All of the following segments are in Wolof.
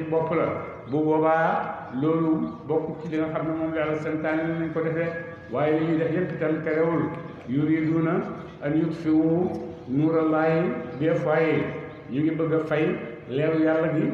bopp la bu boobaa loolu bokk ci li nga xam ne moom la yàlla santaane nañ ko defee waaye li ñuy def yépp itam terewul yuriduuna an yutfiu nuurallaahi bi afwaahihim ñu ngi bëgg a fay leeru yàlla gi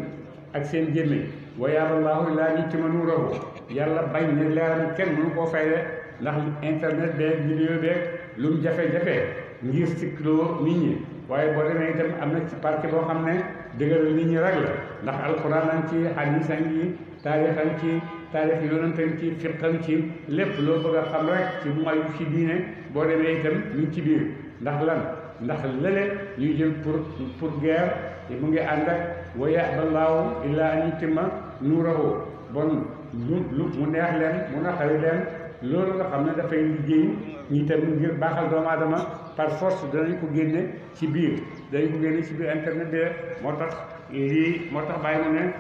ak seen gémmiñ wa yaaballaahu illaa liyutimma nuurahu yàlla bañ ne leeram kenn mënu koo fay de ndax internet beeg vidéo beeg lu mu jafe-jafe ngir sikloo nit ñi waaye boo demee itam am na ci parti boo xam ne dëgëral nit ñi rek la ndax alquran an ci hadisan yi taarixan ci taarix yonantan ci fiqan ci lépp loo bëgg a xam rek ci bu mayu ci diine boo demee itam ñu ngi ci biir ndax lan ndax lële ñuy jël pour guerre mu ngi ànd ak wa ya'ballaahu illaa an yutimma nuurahu bon lu mu neex leen mu naqari leen loolu nga xam ne dafay liggéey ñi tam ngir baaxal doomu aadama par force danañ ko génne ci biir internet bi moo tax bàyyi mu ne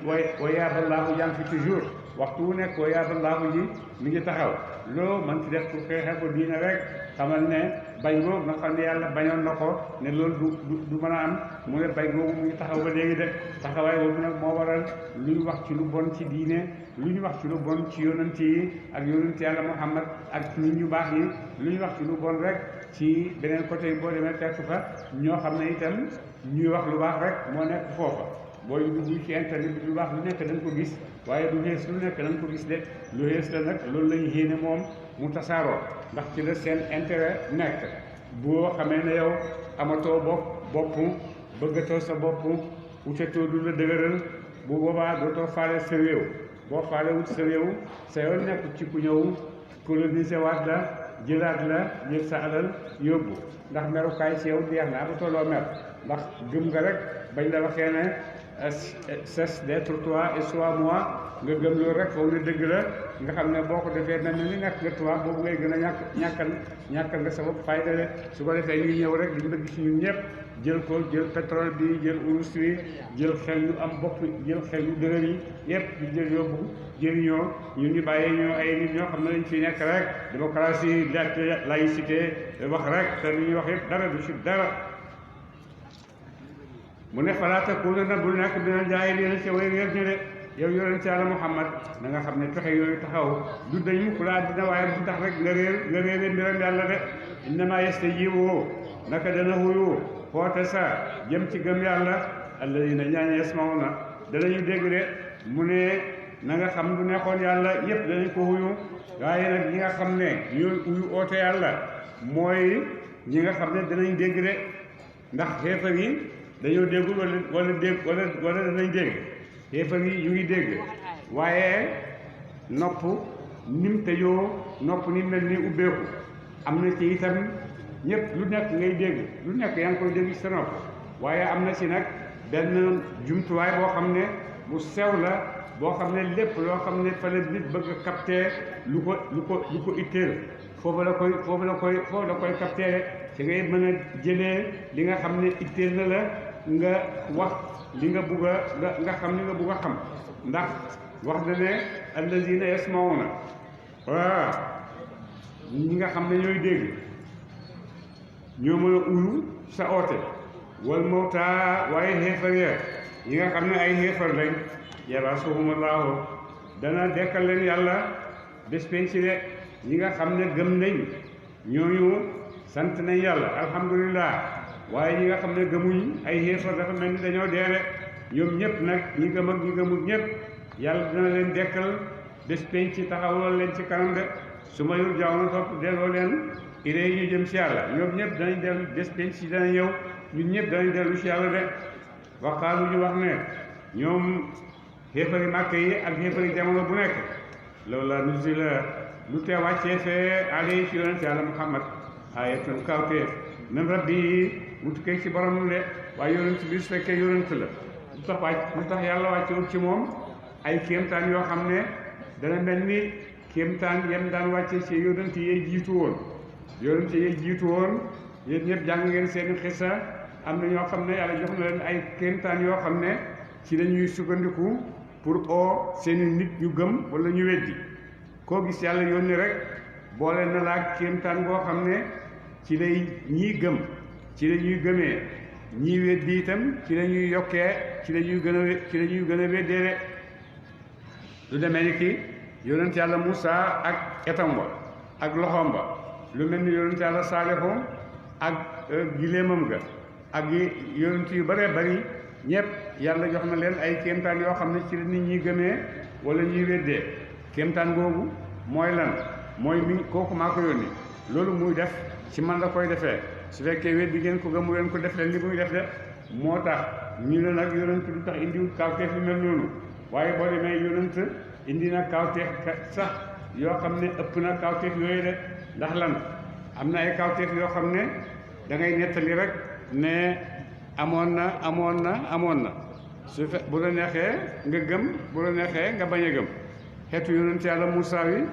wa yaaballaahu yaa ngi fi toujours waxtu wu nekk wa yaaballaahu ji mi ngi taxaw loo man ci def pour xeexee ko diine rek xamal ne bañ googu nga xam ne yàlla bañoon na ko ne loolu du mën a am mu ne bañ googu mu ngi taxaw ba léegi de taxawaay boobu nag moo waral lu ñu wax ci lu bon ci diine lu ñu wax ci lu bon ci yonent yi ak yonent yàlla Muhammad ak nit ñu baax yi lu ñu wax ci lu bon rek ci beneen côté boo demee fekk fa ñoo xam ne itam ñuy wax lu baax rek moo nekk foofa booy dugg ci internet bi lu baax lu nekk da nga ko gis waaye du xees lu nekk da nga ko gis de lu xees la nag loolu lañu yéene moom mu tasaaroo ndax ci la seen intérêt nekk boo xamee ne yow amatoo bopp bëggatoo sa bopp utatoo du la dëgëral bu boobaa dootoo faale sa réew boo faale wut sa réew sa yoon nekk ci ku ñëw coloniser waat la jëlaat la jël sa alal yóbbu ndax merukaay ci yow jeex na amatoo loo mer ndax gëm nga rek bañ la waxee ne cesse d'être toi et sois moi nga gëm loolu rek foofu ne dëgg la nga xam ne boo ko defee na ni nekk nga toi boobu ngay gën a ñàkkal nga sa bopp fayda de su ko defee ñuy ñëw rek liñ bëgg ci ñun ñëpp jël pétrole bi jël urus wi jël xel yu am bopp jël xel yu dëgër yi yëpp di jël yóbbu jëriñoo ñun ñu bàyyee ñoo ay nit ñoo xam ne lañ fi nekk rek démocratie laïcité wax rek te li ñuy wax yëpp dara du ci dara mu ne falaa takuunanna bul nekk dina jaahiliina ci way réer ñi de yow yonent Yàlla Muhammad na nga xam ne pexe yooyu taxaw du dañ mukk laa dina waaye bu tax rek nga réere mbiram yàlla de innamaa yastajiibu naka dana wuyu xoote sa jëm ci gëm yàlla alladiina ñaaña yasma'uuna danañu dégg de mu ne na nga xam lu neexoon yàlla yépp danañ ko wuyu waaye nag ñi nga xam ne ñooy wuyu oote yàlla mooy ñi nga xam ne danañ dégg de ndax xeefar yi dañoo déggul wala danañ dégg xeefar yi ñu ngi dégg waaye nopp nim tëjoo nopp ni mel ni ubbeeku am na ci itam ñëpp lu nekk ngay dégg lu nekk yaa ngi koy dégg ci sa nopp waaye am na ci nag benn jumtuwaay boo xam ne bu sew la boo xam ne lépp loo xam ne fa la nit bëgg a capter lu ko itteel foofu la koy capter ci ngay mën a jëlee li nga xam ne itteel na la nga wax li nga bugg a nga xam li nga bugg a xam ndax wax na ne allazina yasmauna waaw ñi nga xam ne ñooy dégg ñoo mën a uyu sa oote wal mawta waaye xeefar ya ñi nga xam ne ay xeefar lañ yarasuhumullahu dana dekkal leen yàlla bés penc de ñi nga xam ne gëm nañ ñooñu sant nañ yàlla alhamdulillah waaye ñi nga xam ne gëmuñ ay xeefar dafa mel ni dañoo deere ñoom ñëpp nag ñi gëm ak ñi gëmul ñëpp yàlla dina leen dekkal bés penc ci taxawal leen ci kanam de su ma yor jaww na topp delloo leen irée ñu jëm ci yàlla ñoom ñëpp danañ dellu bés penc ci dana ñëw ñun ñëpp danañ dellu ci yàlla de waxaalu ñu wax ne ñoom xeefari màkk yi ak xeefari jamono bu nekk loolu la nuzila lu tee wàccee fee alayhi ci yonent yàlla Muhammad ayatun kawteef min rabbi mu tukkee ci borom de waaye yonent bi su fekkee yonent la lu tax yàlla wàccewul ci moom ay kéemtaan yoo xam ne dana mel ni kéemtaan yem daan wàcce ci yonent yi jiitu woon yonent yi jiitu woon yéen ñëpp jàng ngeen seeni xissa am na ñoo xam ne yàlla jox na leen ay kéemtaan yoo xam ne ci lañuy sukkandiku pour oo seeni nit ñu gëm wala ñu weddi koo gis yàlla yónni rek boole na laa kéemtaan boo xam ne ci lay ñii gëm ci la ñuy gëmee ñii weddi itam ci la ñuy yokkee ci la ñuy gën a weddee de lu demee ni ki yonent yàlla Moussa ak etam ba ak loxoom ba lu mel ni yonent yàlla Saalihu ak giléemam ga ak yonent yu bëree bëri ñëpp yàlla jox na leen ay kéemtaan yoo xam ne ci la nit ñi gëmee wala ñuy weddee kéemtaan googu mooy lan mooy mi kooku maa ko yónni loolu muy def ci man la koy defee su fekkee weddi ngeen ko gëmu leen ko def leen li muy def de moo tax ñu ne nag yonent du tax indiwul kawteef yu mel noonu waaye boo demee yonent indi na kawteef sax yoo xam ne ëpp na kawteef yooyu de ndax lan am na ay kawteef yoo xam ne da ngay nettali rek ne amoon na su fe bu la neexee nga gëm bu la neexee nga bañ a gëm xeetu yonent yàlla Moussa wi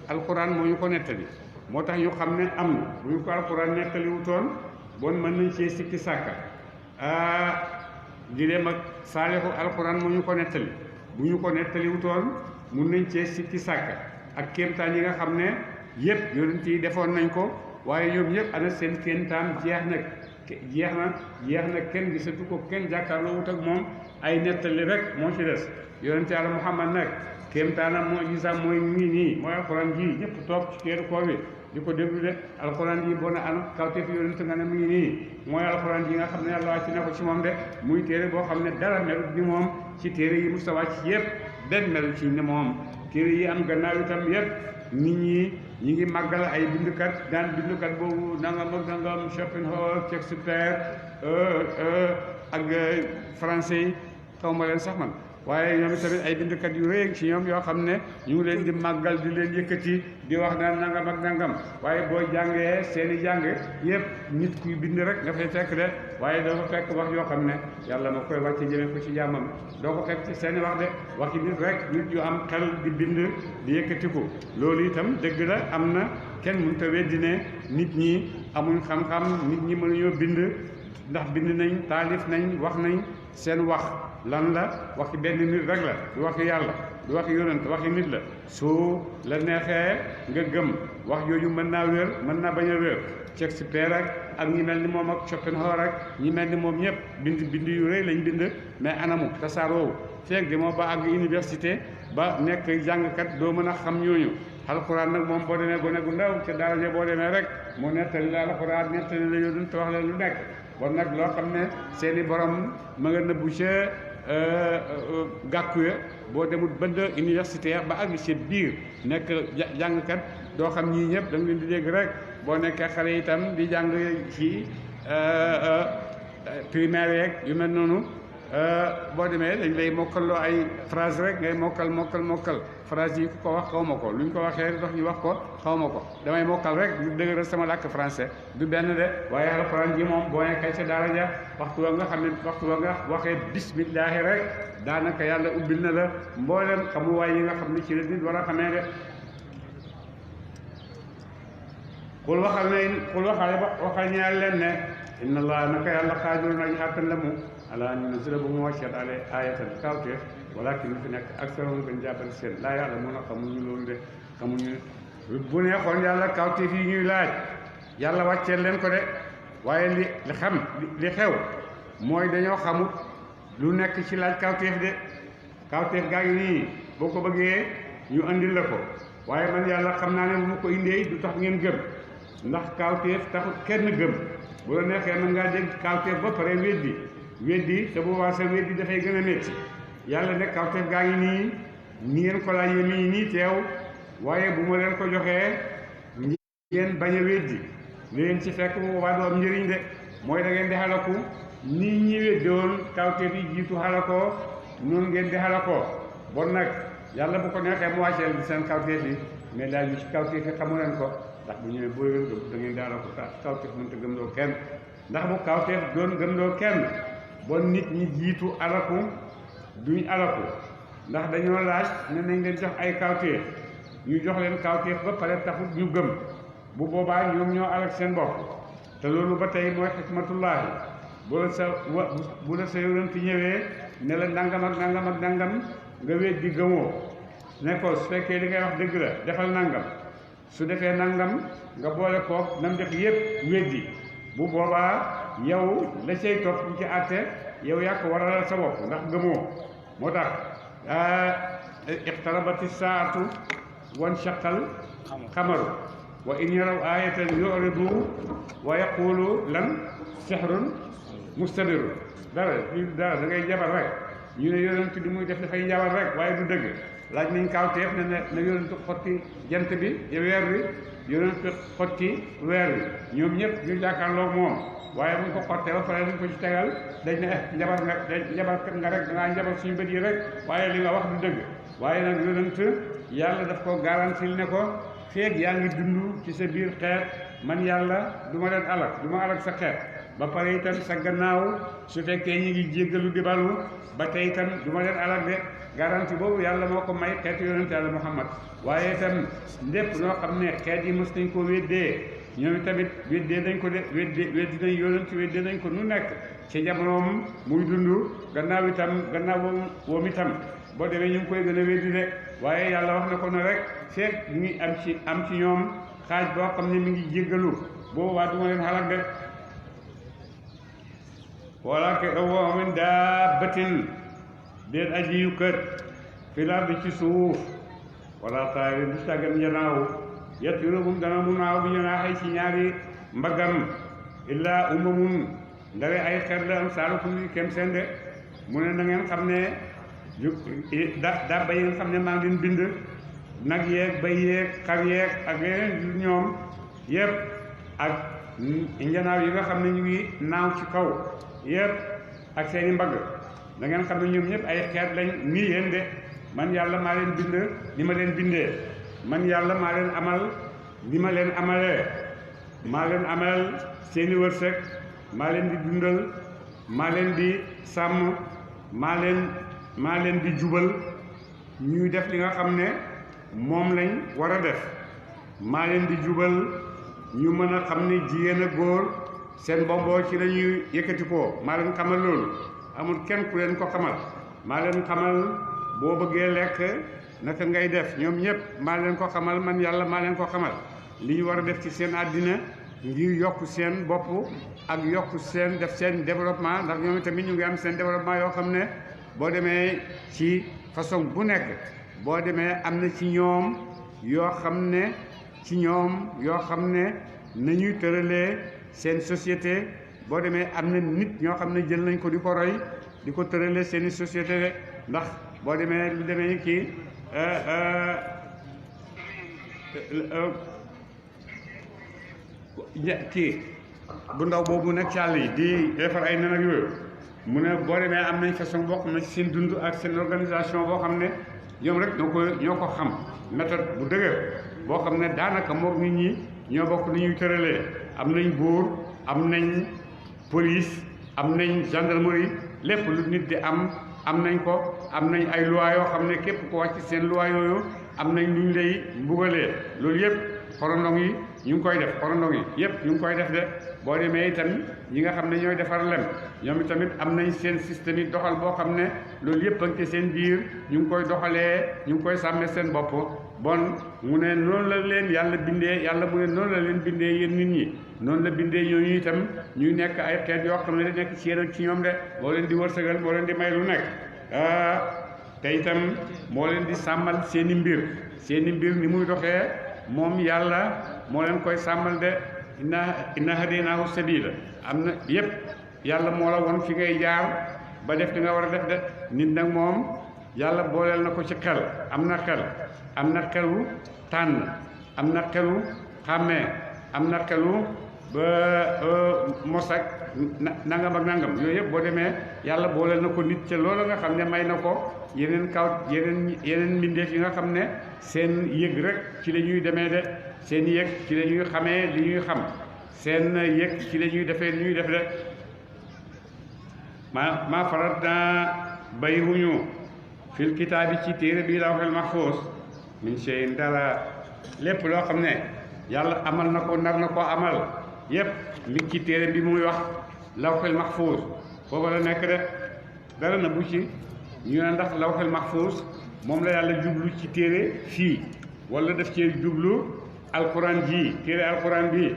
alquran moo ñu ko nettali moo tax ñu xam ne am na bu ñu ko alquran nettali wutoon bon mën nañ cee sikki sàkka giléem ak Saalihu alquran moo ñu ko nettali bu ñu ko nettali wutoon mun nañ cee sikki sàkka ak kéemtaan yi nga xam ne yëpp yonent yi defoon nañ ko waaye ñoom ñëpp ana seen kéemtaan jeex na kenn gisatu ko kenn jàkkaarloo wut ak moom ay nettali rek moo ci des yonent yàlla Muhammad nag kéemtaanam moo gisam mooy nii mooy alxuraan ji ñëpp toog ci keeru koo bi di ko déglu de alxuraan ji boo ne ana kawteef yonent nga ne mu ngi nii mooy alxuraan ji nga xam ne yàlla wàcc na ko ci moom de muy téere boo xam ne dara melut ni moom ci téere yi musta wàcc yëpp benn melut ci ni moom téere yi am gannaaw itam yëpp nit ñi ngi màggal ay bindkat daan bindkat boobu nangam Schopenhauer Shakespeare ak français yi xaw ma leen sax man waaye ñoom tamit ay bindkat yu rëy ci ñoom yoo xam ne ñu ngi leen di màggal di leen yëkkati di wax naan nangam ak nangam waaye boo jàngee seeni jàng yëpp nit kuy bind rek nga fay fekk de waaye doo ko fekk wax yoo xam ne yàlla ma koy wàcce jëmee ko ci jàmmam doo ko fekk ci seeni wax de waxi nit rek nit yu am xel di bind di yëkkatiku loolu itam dëgg la am na kenn mënut a weddi ne nit ñi amuñ xam-xam nit ñi mënuñoo bind ndax bind nañ taalif nañ wax nañ seen wax lan la waxi benn nit rek la du waxi yàlla du waxi yonent waxi nit la su la neexee nga gëm wax yooyu mën naa wér mën naa bañ a wér Shakespeare ak ñi mel ni moom ak Schopenhauer ak ñi mel ni moom ñëpp bind yu rëy lañ bind mais anamu tasaaroo feeg di moo ba àgg université ba nekk jàngkat doo mën a xam ñooñu alxuraan nag moom boo demee gone gu ndaw ca daara ja boo demee rek mu nettali la alxuraan nettali la yonent wax la lu nekk bon nag loo xam ne seeni borom ma nga nëbbu ca gàkku ya boo demul bënd universitaire ba àgg ci biir nekk jàngkat doo xam ñii ñëpp da nga leen di dégg rek boo nekkee xale itam di jàng ci primaire yeeg yu mel noonu boo demee dañ lay mokkalloo ay phrase rek ngay mokkal phrase yi ku ko wax xaw ma ko lu ñu ko waxee dox ñu wax ko xaw ma ko damay mokkal rek du dëgg sama làkk français du benn de waaye alxuraan ji moom boo nekkee ca daara ja waxtu wa nga xam ne waxtu wa nga waxee bismillaahi rek daanaka yàlla ubbil na la mboolem xamuwaay yi nga xam ne ci la nit war a xamee de xul waxal ñaar leen ne inna allah naka yàlla xaadirun aji àttan la mu ala ñu nazila bu mu wàcceet ale ayatan kawteef walakin lu fi nekk aksaroon gën jàppale seen laa yàlla mën a xamuñu loolu de xamuñu bu neexoon yàlla kawteef yi ñuy laaj yàlla wàcceel leen ko de waaye li xew mooy dañoo xamut lu nekk ci laaj kawteef de kawteef gaa ngi nii boo ko bëggee ñu andil la ko waaye man yàlla xam naa ne bu ma ko indee du tax ngeen gëm ndax kawteef taxut kenn gëm bu la neexee mën ngaa dégg kawteef ba pare weddi te boobaa sa weddi dafay gën a métti yàlla ne kawteef gaa ngi nii ni ngeen ko laaj yéen nii teew waaye bu ma leen ko joxee ngeen bañ a weddi li leen ci fekk bu boobaa du am njëriñ de mooy da ngeen di xalaku nii ñi weddoon kawteef yi jiitu xalakoo noonu ngeen di xalakoo bon nag yàlla bu ko neexee mu wàcceel bi seen kawteef yi mais daal ñu ci kawteef yi xamu leen ko ndax bu ñëwee boo leen gëm da ngeen di xalako kawteef mënta gëmloo kenn ndax bu kawteef doon gëmloo kenn bon nit ñi jiitu alaku duñ alaku ndax dañoo laaj ne nañ leen jox ay kawteef ñu jox leen kawteef ba pare taxut ñu gëm bu boobaa ñoom ñoo alak seen bopp te loolu ba tey mooy xikmatullaahi bu la sa yonent ñëwee ne la nangam ak nangam ak nangam nga weddi gëmoo ne ko su fekkee li ngay wax dëgg la defal nangam su defee nangam nga boole koog nam def yépp weddi bu boobaa yow la cay topp ci àtte yow yaa ko waralal sa bopp ndax gëmoo moo tax iqtarabati saatu wan shaqal xamaru wa in yaraw ayatan yuridu wa yaqulu lan sihrun mustamiru dara da ngay jabar rek ñu ne yonent di muy def dafay jabar rek waaye du dëgg laaj nañ kaawteef ne na yonent xotti jant bi weer wi yonent xotti weer wi ñoom ñëpp ñu jàkkaarloo moom waaye bu ñu ko xottee ba pare dañ ko ci tegal dañ ne njabarkat nga rek dangaa njabar suñu bët yi rek waaye li nga wax du dëgg waaye nag yonent yàlla daf ko garantil ne ko feeg yaa ngi dund ci sa biir xeet man yàlla du ma leen alak du ma alak sa xeet ba pare itam sa gannaaw su fekkee ñi ngi jéggalu di balu ba tey itam du ma leen alak de garanti boobu yàlla moo ko may xeetu yonent yàlla Muhammad waaye itam lépp noo xam ne xeet yi mos nañ ko weddee ñoom tamit weddee nañ ko de weddi nañ yonent weddee nañ ko nu nekk ci jamonoom muy dund gannaaw woom itam boo demee ñu ngi koy gën a weddi de waaye yàlla wax na ko ne rek feeg ñu ngi am ci ñoom xaaj boo xam ne mi ngi jéggalu boobu waa du ma leen xalak de wala ke wa min dabbatin déet aji yu kër fil ardi ci suuf wala taayirin du tàggam njanaaw yatiru bum dana mu naaw bi janaaxay ci ñaari mbagam illaa umamun ndare ay xeet la am saalukum yi kem seen de mu ne na ngeen xam ne dabba yi nga xam ne maa ngi leen bind nag yeeg bay yeeg xar yeeg ak yeneen yu ñoom yëpp ak njanaaw yi nga xam ne ñu ngi naaw ci kaw yëpp ak seeni mbagg da ngeen xam ne ñoom ñëpp ay xeet lañ nii yéen de man yàlla maa leen bind ni ma leen bindee man yàlla maa leen amal ni ma leen amalee maa leen amal seeni wërsëg maa leen di dundal maa leen di sàmm maa leen di jubal ñuy def li nga xam ne moom lañ war a def maa leen di jubal ñu mën a xam ne jigéen ak góor seen bomboo ci la ñuy yëkkati ko maa leen xamal loolu amul kenn ku leen ko xamal maa leen xamal boo bëggee lekk naka ngay def ñoom ñëpp maa leen ko xamal man yàlla maa leen ko xamal li ñu war a def ci seen àddina ngir yokk seen bopp ak yokk seen def seen développement ndax ñoom tamit ñu ngi am seen développement yoo xam ne boo demee ci façon bu nekk boo demee am na ci ñoom yoo xam ne nañuy tëralee seen société boo demee am na nit ñoo xam ne jël nañ ko di ko roy di ko tëralee seeni société de ndax boo demee lu demee kii bu ndaw boobu nekk ci àll yi di defar ay nen ak yooyu mu ne boo demee am nañ façon boo xam ne ci seen dund ak seen organisation boo xam ne ñoom rek ñoo ko xam méthode bu dëgër boo xam ne daanaka moog nit ñi ñoo bokk ni ñuy tëralee am nañ buur am nañ police am nañ gendarmerie lépp lu nit di am nañ ko am nañ ay loi yoo xam ne képp ko wàcc seen loi yooyu am nañ lu ñu lay mbugalee loolu yëpp xorondong yi ñu ngi koy def xorondong yi yëpp ñu ngi koy def de boo demee itam ñi nga xam ne ñooy defar lem ñoom itamit am nañ seen système yi doxal boo xam ne loolu yëpp a ngi ci seen biir ñu ngi koy doxalee ñu ngi koy sàmmee seen bopp bon mu ne noonu la leen yàlla bindee yàlla mu ne noonu la leen bindee yéen nit ñi noonu la bindee ñooñu itam ñuy nekk ay xeet yoo xam ne da nekk ci yéen ak ci ñoom de moo leen di wërsëgal moo leen di may lu nekk te itam moo leen di sàmmal seeni mbir ni muy doxee moom yàlla moo leen koy sàmmal de inna hadaynaahu sabiila am na yëpp yàlla moo la won fi ngay jaar ba def li nga war a def de nit nag moom yàlla booleel na ko ci xel am na xelu tànn am na xelu xàmmee am na xelu ba mosak nangam ak nangam yooyu yëpp boo demee yàlla booleel na ko nit ca loolu nga xam ne may na ko yeneen mbindeef yi nga xam ne seen yëg rek ci la ñuy demee de seen yëg ci la ñuy xamee li ñuy xam seen yëg ci la ñuy defee li ñuy def de maa farat naa bayiwuñu fil kitaabi ci téere bii lawhul mahfuus min shay'in dara lépp loo xam ne yàlla amal na ko nar na ko amal yépp mi ci téere bi muy wax lawhul mahfuus foofu la nekk de dara na bu ci ñu ne ndax lawhul mahfuus moom la yàlla jublu ci téere fii wala def ci jublu alquran ji téere alquran bi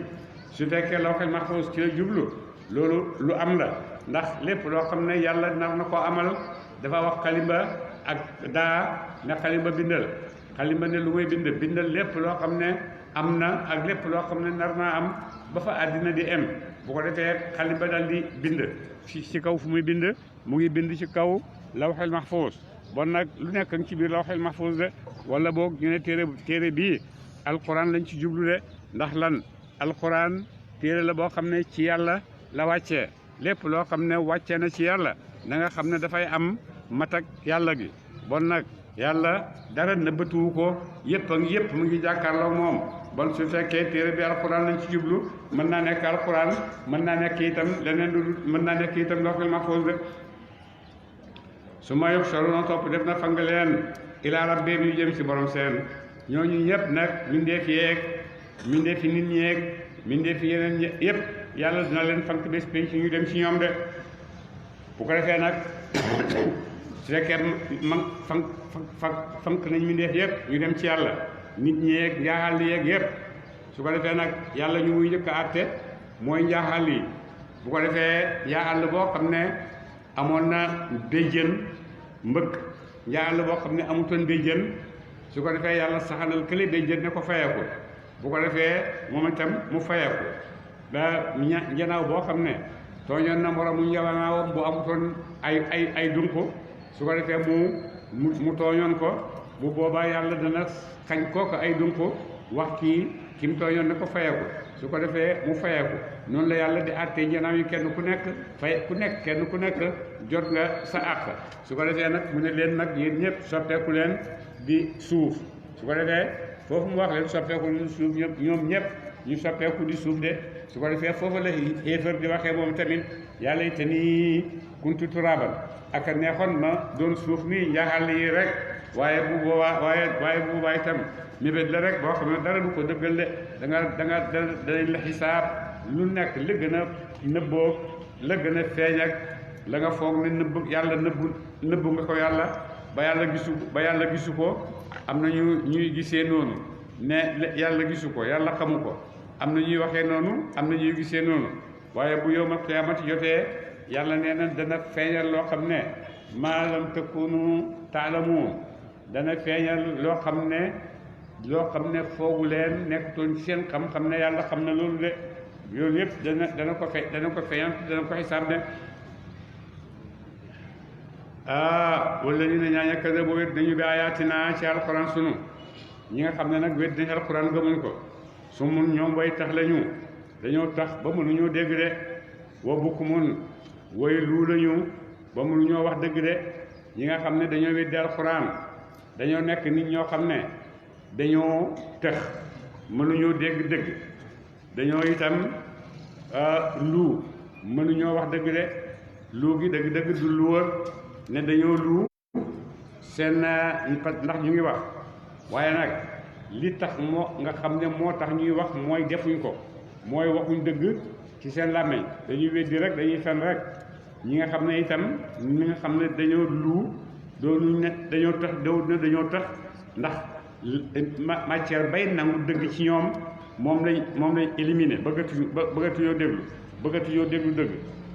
su fekkee lawhul mahfuus ci la jublu loolu lu am la ndax lépp loo xam ne yàlla nar na koo amal dafa wax xalimba ak daa ne xalimba bindal xalimba ne lu muy bindal lépp loo xam ne am na ak lépp loo xam ne nar naa am ba fa àddina di em bu ko defee xalimba dal di bind ci kaw fu muy bind mu ngi bind ci kaw lawxel mahfuus bon nag lu nekk ci biir lawxel mahfuus de wala boog ñu ne téere bii alquran lañ ci jublu de ndax lan alquran téere la boo xam ne ci yàlla la wàccee lépp loo xam ne wàccee na ci yàlla na nga xam ne dafay am matak yàlla gi bon nag yàlla dara nëbbatuwu ko yëpp ak yëpp mu ngi jàkkaarloo moom bon su fekkee téere bi alquran lañ ci jublu mën naa nekk alquran mën naa nekk itam leneen lu mën naa nekk itam lawhul mahfuus de su ma yób solo noonu topp def na fang leen ilaa rabbihim ñu jëm ci borom seen ñooñu ñëpp nag mindeef yeeg mindeef yi nit ñeeg mindeef yi yeneen yëpp yàlla dina leen fank bés pénc ñu dem ci ñoom de bu ko defee nag su fekkee fank nañ mindeef yëpp ñu dem ci yàlla nit ñeeg njaaxal yeeg yëpp su ko defee nag yàlla ñu muy njëkk a àtte mooy njaaxal yi bu ko defee njaaxal boo xam ne amoon na béjjën mbëkk njaaxal boo xam ne amutoon béjjën su ko defee yàlla saxanal kële béjjën ne ko fayeeku bu ko defee moom itam mu fayeeku ba njanaaw boo xam ne tooñoon na moromu njanaawam bu amutoon ay dunq su ko defee mu tooñoon ko bu boobaa yàlla dana xañ kooku ay dunq wax kii ki mu tooñoon ne ko fayeeku su ko defee mu fayeeku noonu la yàlla di àttee njanaaw yi kenn ku nekk kenn ku nekk jot nga sa àq su ko defee nag mu ne leen nag yéen ñëpp soppeeku leen di suuf su ko defee foofu mu wax leen soppeeku di suuf ñoom ñëpp ñu soppeeku di suuf de su ko defee foofu la xéefar di waxee moom tamit yàlla it ni kuntu turaban ak a neexoon ma doon suuf nii njaaxal yi rek waaye bu boobaa itam mébét la rek boo xam ne dara du ko dëggal de danañ la xisaab lu nekk la gën a nëbboo la gën a feeñ ak la nga foog ne nëbbu nga ko yàlla ba yàlla gisu ko am na ñuy gisee noonu ne yàlla gisu ko yàlla xamu ko am na ñuy waxee noonu am na ñuy gisee noonu waaye bu yawmal qiyaamati jotee yàlla nee na dana feeñal loo xam ne maa lam takunu taalamuun dana feeñal loo xam ne foogu leen nekkutoon ci seen xam-xam ne yàlla xam na loolu de loolu yëpp dana ko feeñal dana ko xisaab de wala ñu ne ñaaña kada bu wét nañu bi ayaatinaa ci alquran sunu ñi nga xam ne nag wét nañ alquran gëmuñ ko su mun ñoom way tax lañu dañoo tax ba mënuñoo dégg de wa bukk mun way luu lañu ba mënuñoo wax dëgg de ñi nga xam ne dañoo weddi alquran dañoo nekk nit ñoo xam ne dañoo tëx mënuñoo dégg dëgg dañoo itam luu mënuñoo wax dëgg de luu gi dëgg-dëgg du luwër ne dañoo luu seen ndax ñu ngi wax waaye nag li tax moo nga xam ne moo tax ñuy wax mooy defuñ ko mooy waxuñ dëgg ci seen làmmiñ dañuy weddi rek dañuy fen rek ñi nga xam ne itam ñi nga xam ne dañoo luu doonuñ ne dañoo tax dañoo tax ndax matière bay nangu dëgg ci ñoom moom lañ éliminer bëggatuñoo déglu dëgg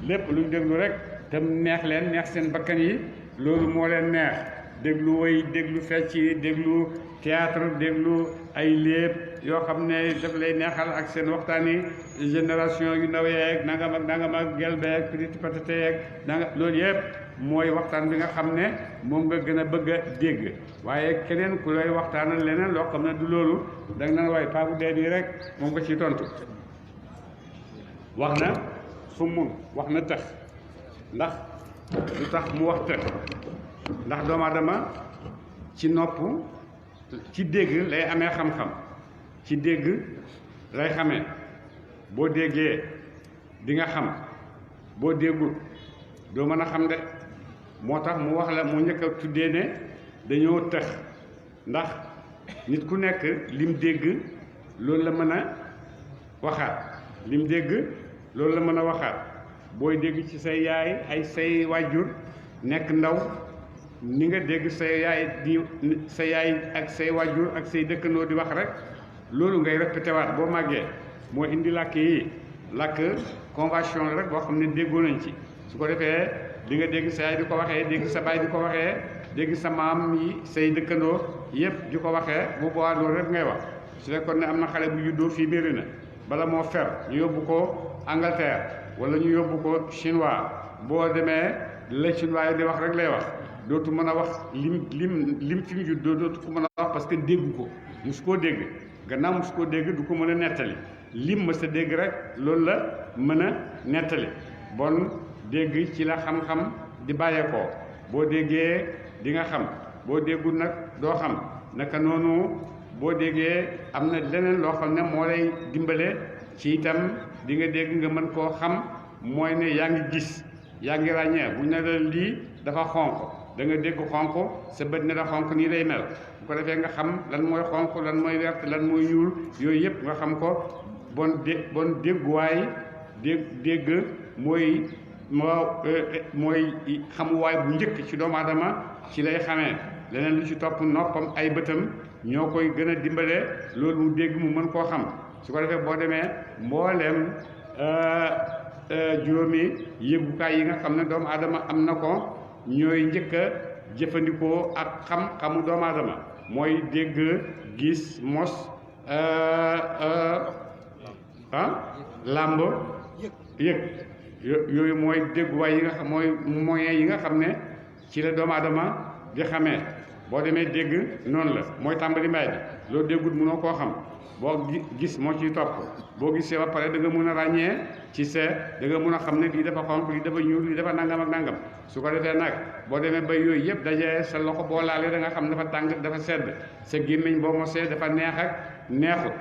lépp luñ déglu rek te neex leen neex seen bakkan yi loolu moo leen neex déglu way déglu fecc déglu théâtre déglu ay léeb yoo xam ne daf lay neexal ak seen waxtaan yi génération yu ndaw yeeg nangam ak gelbeeg petit patate yeeg loolu yëpp mooy waxtaan bi nga xam ne moom nga gën a bëgg a dégg waaye keneen ku lay waxtaanal leneen loo xam ne du loolu danga naan waaye paabu dee nii rek moom nga ciy tontu wax na summun wax na tëx ndax lu tax mu wax tëx ndax doomu aadama ci nopp ci dégg lay amee xam-xam ci dégg lay xamee boo déggee di nga xam boo déggul doo mën a xam de moo tax mu wax la mu njëkk a tuddee ne dañoo tëx ndax nit ku nekk lim dégg loolu la mën a waxaat lim dégg loolu la mën a waxaat booy dégg ci say yaay ay say wàjjur nekk ndaw ni nga dégg say yaay ak say wàjjur ak say dëkkandoo di wax rek loolu ngay répété waat boo màggee moo indi làkk yi làkk convention rek boo xam ne déggoo nañ ci su ko defee di nga dégg sa yaay di ko waxee dégg sa baay di ko waxee dégg sa maam yi say dëkkandoo yëpp di ko waxee bu boobaa loolu rek ngay wax su fekkoon ne am na xale bu juddoo fii biir na bala moo fer ñu yóbbu ko Angleterre wala ñu yóbbu ko chinois boo demee la chinois yi di wax rek lay wax dootu mën a wax lim fi mu juddoo dootu ko mën a wax parce que dégg ko musu koo dégg gannaaw musu koo dégg du ko mën a nettali lim ma sa dégg rek loolu la mën a nettali bon dégg ci la xam-xam di bàyyeekoo boo déggee di nga xam boo déggul nag doo xam naka noonu boo déggee am na leneen loo xam ne moo lay dimbale ci itam di nga dégg nga mën koo xam mooy ne yaa ngi gis yaa ngi ràññee bu ñu ne la lii dafa xonq da nga dégg xonq sa bët ne la xonq nii lay mel bu ko defee nga xam lan mooy xonq lan mooy wert lan mooy ñuul yooyu yëpp nga xam ko bon dégguwaay dégg mooy mooy xamuwaay bu njëkk ci doomu aadama ci lay xamee leneen lu ci topp noppam ay bëtam ñoo koy gën a dimbale loolu mu dégg mu mën koo xam su ko defee boo demee mbooleem juróomi yëgukaay yi nga xam ne doomu aadama am na ko ñooy njëkk a jëfandikoo ak xam-xamu doomu aadama mooy dégg gis mos làmb yëg yooyu mooy dégguwaay yi nga xam mooy moyen yi nga xam ne ci la doomu aadama di xamee boo demee dégg noonu la mooy tàmbali mbaay bi loolu déggut mënoo koo xam boo gis moo ciy topp boo gisee ba pare da nga mën a ràññee ci sa da nga mën a xam ne lii dafa xonq lii dafa ñuul lii dafa nangam ak nangam su ko defee nag boo demee ba yooyu yëpp dajee sa loxo boo laalee da nga xam dafa tàng dafa sedd sa gémmiñ boo mosee dafa neex ak neexut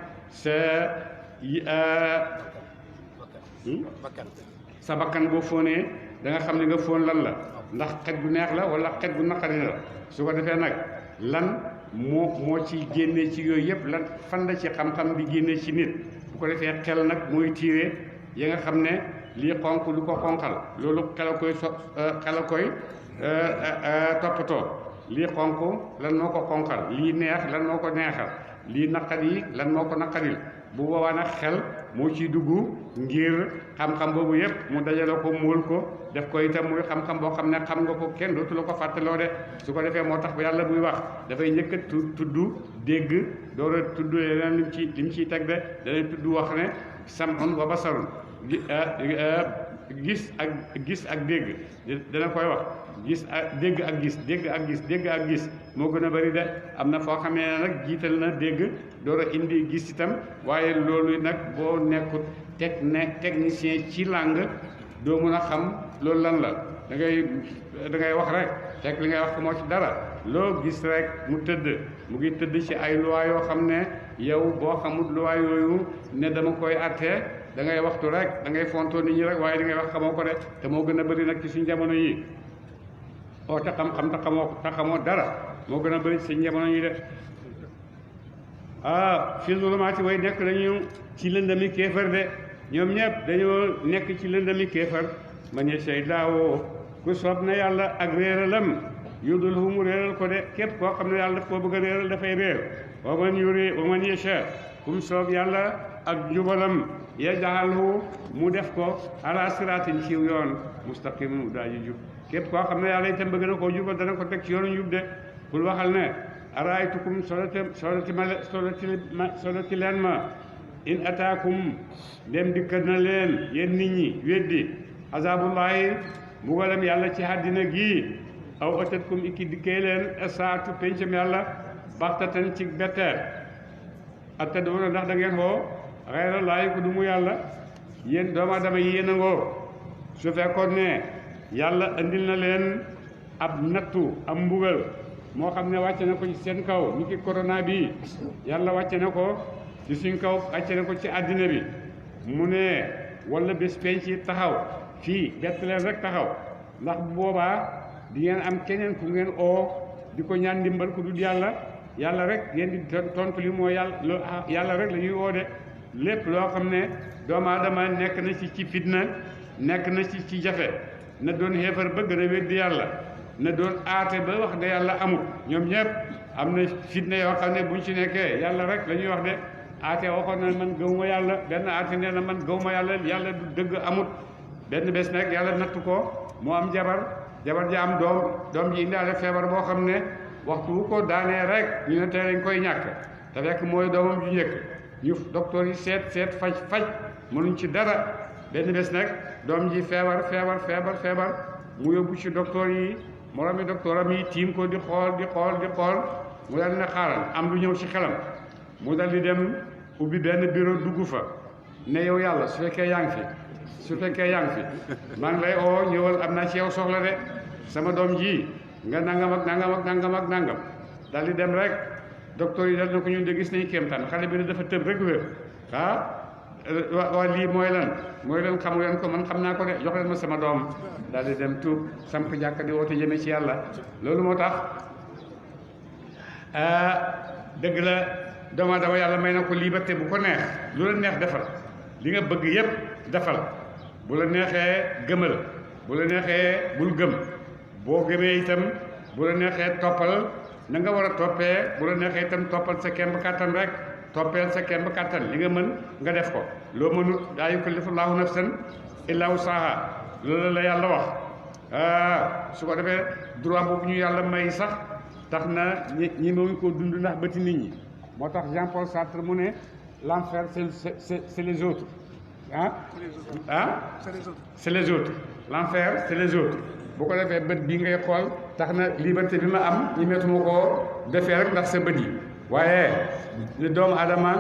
sa bakkan boo fóonee da nga xam ne nga fóon lan la ndax xet gu neex la wala xet gu naqari la su ko defee nag lan moo ci génnee ci yooyu yëpp lan fan la ci xam-xam bi génnee ci nit bu ko defee xel nag mooy tiire ya nga xam ne lii xonq lu ko xonqal loolu xel a koy toppatoo lii xonq lan moo ko xonqal lii neex lan moo ko neexal lii naqari lan moo ko naqaril bu boobaa nag xel moo ciy dugg ngir xam-xam boobu yëpp mu dajale ko muul ko def ko itam muy xam-xam boo xam ne xam nga ko kenn dootu la ko fàttaloo de su ko defee moo tax bu yàlla buy wax dafay njëkk a tudd dégg door a tudd leneen lim ciy teg de danay tudd wax ne sam'un wa basarun gis ak dégg dana koy wax gis ak dégg ak gis dégg ak gis moo gën a bari de am na foo xamee ne nag jiital na dégg door a indi gis itam waaye loolu nag boo nekkut technicien ci langue doo mën a xam loolu lan la da ngay wax rek fekk li ngay wax moo ci dara loo gis rek mu ngi tëdd ci ay loi yoo xam ne yow boo xamul loi yooyu ne dama koy attee da ngay waxtu rek da ngay fontoo nit ñi rek waaye li ngay wax xamoo ko de te moo gën a bëri nag ci suñu jamono yi te xam-xam te xamoo dara moo gën a bëri ci suñu jamono yi de fi zulumaati way nekk dañu ci lëndami kéefar de ñoom ñëpp dañoo nekk ci lëndami kéefar man yashaa'u ku soob na yàlla ak réeralam yudilhu mu réeral ko de képp koo xam ne yàlla daf koo bëgg a réeral dafay réer wa man yashaa kum soob yàlla ak njubalam yaj'alhu mu def ko ala siraatin ciw yoon mustaqim mu daaji jub képp koo xam ne yàlla itam bëgg na koo jubal dana ko teg ci yoonu njub de bul waxal ne araaytukum soloti leen ma in ataakum dem dikkal na leen yéen nit ñi weddi azabullahi mbugalam yàlla ci àddina gi aw atatkum iki dikkee leen saatu pencam yàlla baxtatan ci betteer ataduna ndax da ngeen xoo xayra laayi ku du mu yàlla yéen doomu aadama yi yéen a ngoo su fekkoon ne yàlla andil na leen ab nattu am mbugal moo xam ne wàcce na ko ci seen kaw ni ki corona bi yàlla wàcce na ko ci suñ kaw wàcce na ko ci àddina bi mu ne wala bés penc ci taxaw fii bett leen rek taxaw ndax bu boobaa di ngeen am keneen ku ngeen oo di ko ñaan ndimbal ku dul yàlla rek ngeen di tontu li moo yàlla rek la ñuy woo de lépp loo xam ne doomu aadama nekk na ci fitna nekk na ci jafe na doon xeefar ba gën a weddi yàlla na doon aate ba wax ne yàlla amul ñoom ñëpp am na fitna yoo xam ne buñ ci nekkee yàlla rek la ñuy wax de aate waxoon na man gëwuma yàlla benn aate nee na man gëwuma yàlla du dëgg amut benn bés nag yàlla nattu ko mu am jabar ji am doom ji indaale feebar boo xam ne waxtu wu ko daanee rek ñu ne tey lañ koy ñàkk te fekk mooy doomam ju njëkk ñu docteur yi seet faj mënuñ ci dara benn bés nag doom ji feebar mu yóbbu ci docteur yi moromi docteur am yi tiim ko di xool mu dal ne xaaral am lu ñëw ci xelam mu dal di dem ubbi benn bureau dugg fa ne yow yàlla su fekkee yaa ngi fi maa ngi lay oo ñëwal am naa ci yow soxla de sama doom ji nga nangam ak nangam dal di dem rek docteur yi dal na ko ñun de gis nañu kéemtaan xale bi ne dafa tëb rek wér waa lii mooy lan xamu leen ko man xam naa ko de jox leen ma sama doom daal di dem tuub samp jàkka di woote jëme ci yàlla loolu moo tax dëgg la doomu aadama yàlla may na ko liberté bu ko neex lu la neex defal li nga bëgg yépp defal bu la neexee gëmal bu la neexee bul gëm boo gëmee itam bu la neexee toppal na nga war a toppee bu la neexee itam toppal sa kemb kàttan rek toppeel sa kemb kàttan li nga mën nga def ko loo mënul laa yukallifu llaahu nafsan illaa wus'ahaa loolu la yàlla wax su ko defee droit boobu ñu yàlla may sax tax na ñi mawuñ koo dund ndax bëti nit ñi moo tax Jean-Paul Sartre mu ne l'enfer c'est les autres c'est les autres l'enfer c'est les autres bu ko defee bët bii ngay xool tax na liberté bi ma am ñi metuma koo defee rek ndax sa bët yi waaye li doomu adama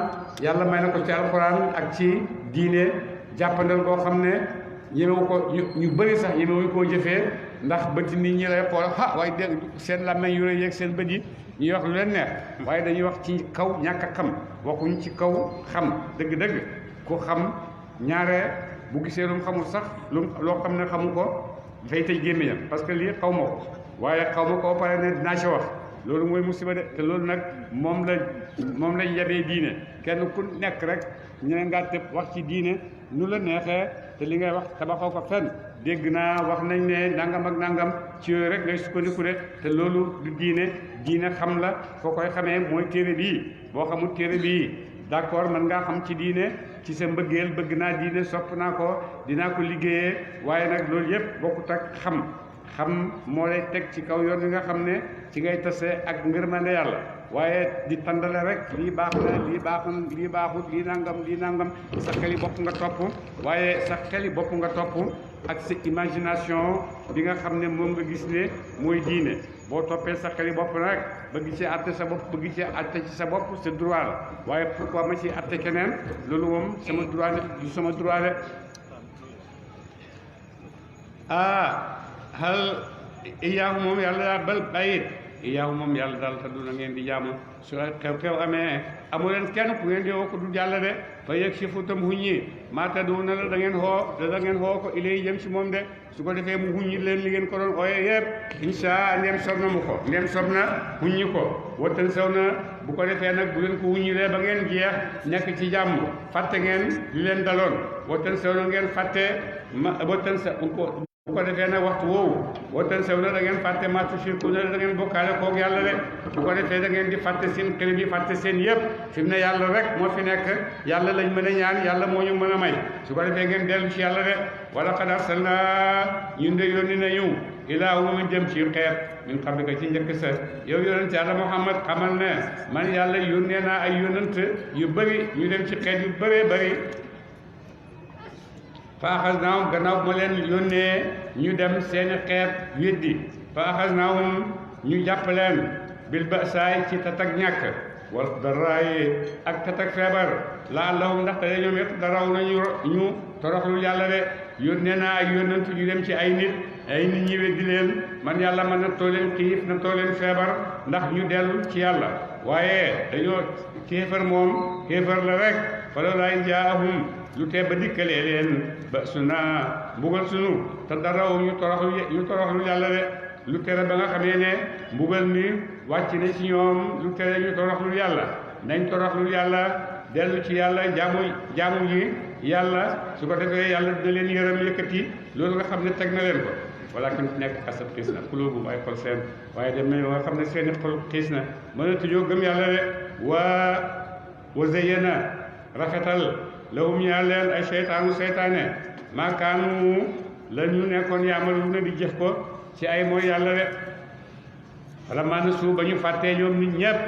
yàlla may na ko ci alxuraan ak ci diine jàppandal koo xam ne ñemewu ko ñu bëri sax ñemewuñ koo jëfee ndax bëti nit ñi lay xool waaye dégg seen làmmeñ yu rëy yeeg seen bët yi ñuy wax lu leen neex waaye dañuy wax ci kaw ñàkk a xam waxuñ ci kaw xam dëgg-dëgg ku xam ñaare bu gisee lu mu xamul sax loo xam ne xamu ko dafay tëj gémmiñam parce que lii xaw ma ko waaye xaw ma ko pare ne dinaa ci wax loolu mooy musiba de te loolu nag moom lañ yabee diine kenn ku nekk rek ñene ngaa tëb wax ci diine nu la neexee te li ngay wax tabaxoo ko fenn dégg naa wax nañ ne nangam ak nangam ci yooyu rek ngay sukkandiku de te loolu du diine xam la foo koy xamee mooy téere bii boo xamul téere bii d'accord man ngaa xam ci diine ci sa mbëggeel bëgg naa diine sopp naa ko dinaa ko liggéeyee waaye nag loolu yépp bokkut ak xam moo lay teg ci kaw yoon wi nga xam ne ci ngay tase ak ngërmande yàlla waaye di tàndale rek lii baax na lii baaxut lii nangam sa xeli bopp nga topp waaye sa xeli bopp nga topp ak sa imagination bi nga xam ne moom nga gis ne mooy diine boo toppee sa xeli bopp nag bëgg ci àtte sa bopp bëgg ci àtte ci sa bopp c'est droit la waaye pourquoi ma ci àtte keneen loolu moom sama droit ne du sama droit de hal iyaahu moom yàlla daa bal bàyyit iyaahu moom yàlla daal te du na ngeen di jaamu su xew-xew amee amu leen kenn ku ngeen di woo ko du jàll de fa yëg si fu tam huññi maata du na la da ngeen xoo ko ilay jëm si moom de su ko defee mu huññi leen li ngeen ko doon ooye yëpp insha ndeem sob na mu ko ndeem sob na huññi ko wattan saw na bu ko defee nag bu leen ko huññilee ba ngeen jeex nekk ci jàmm fàtte ngeen li leen daloon wattan saw na ngeen fàtte bu ko defee nag waxtu woowu wooten sew na da ngeen fàtte ma tushriku na da ngeen bokkaale koog yàlla de bu ko defee da ngeen di fàtte seen xelim yi fàtte seen yëpp fi mu ne yàlla rek moo fi nekk yàlla lañ mën a ñaan yàlla moo ñu mën a may su ko defee ngeen dellu ci yàlla de wala qad arsalnaa ñun de yónni nañu ilaa umamin jëm ci xeet min qablika ci njëkk sa yow yonent yàlla Muhammad xamal ne man yàlla yónnee naa ay yonent yu bëri ñu dem ci xeet yu bëree bëri fa axasnaahum gannaaw ma leen yónnee ñu dem seeni xeet weddi fa axasnaahum ñu jàpp leen bil ba'saay ci tatak ñàkk wal daraayi ak tatak feebar la'allahum ndaxte ñoom it daraw nañu ñu toroxlu yàlla de yónnee naa ay yónnantu ñu dem ci ay nit ñi weddi leen man yàlla man na too leen xiif na too leen feebar ndax ñu dellu ci yàlla waaye dañoo kéefar moom kéefar la rek fa lawlaa in jaa'ahum lu tee ba dikkalee leen ba su naa mbugal sunu te daraw ñu toroxlu yàlla de lu tere ba nga xamee ne mbugal mi wàcc na ci ñoom lu tere ñu toroxlu yàlla nañ toroxlu yàlla dellu ci yàlla jaamu yi yàlla su ko defee yàlla dina leen yërëm yëkkati loolu nga xam ne teg na leen ko walakin nekk kasat xiis na xulóobu ay xol seen waaye dem nañu nga xam ne seeni xol xiis na mënatuñoo gëm yàlla de wa zayyana rafetal lahum ñaar leen ay seytaane maakaanu la ñu nekkoon yaamalu na di jëf ko ci ay mooy yàlla de wala maana suu ba ñu fàttee ñoom nit ñépp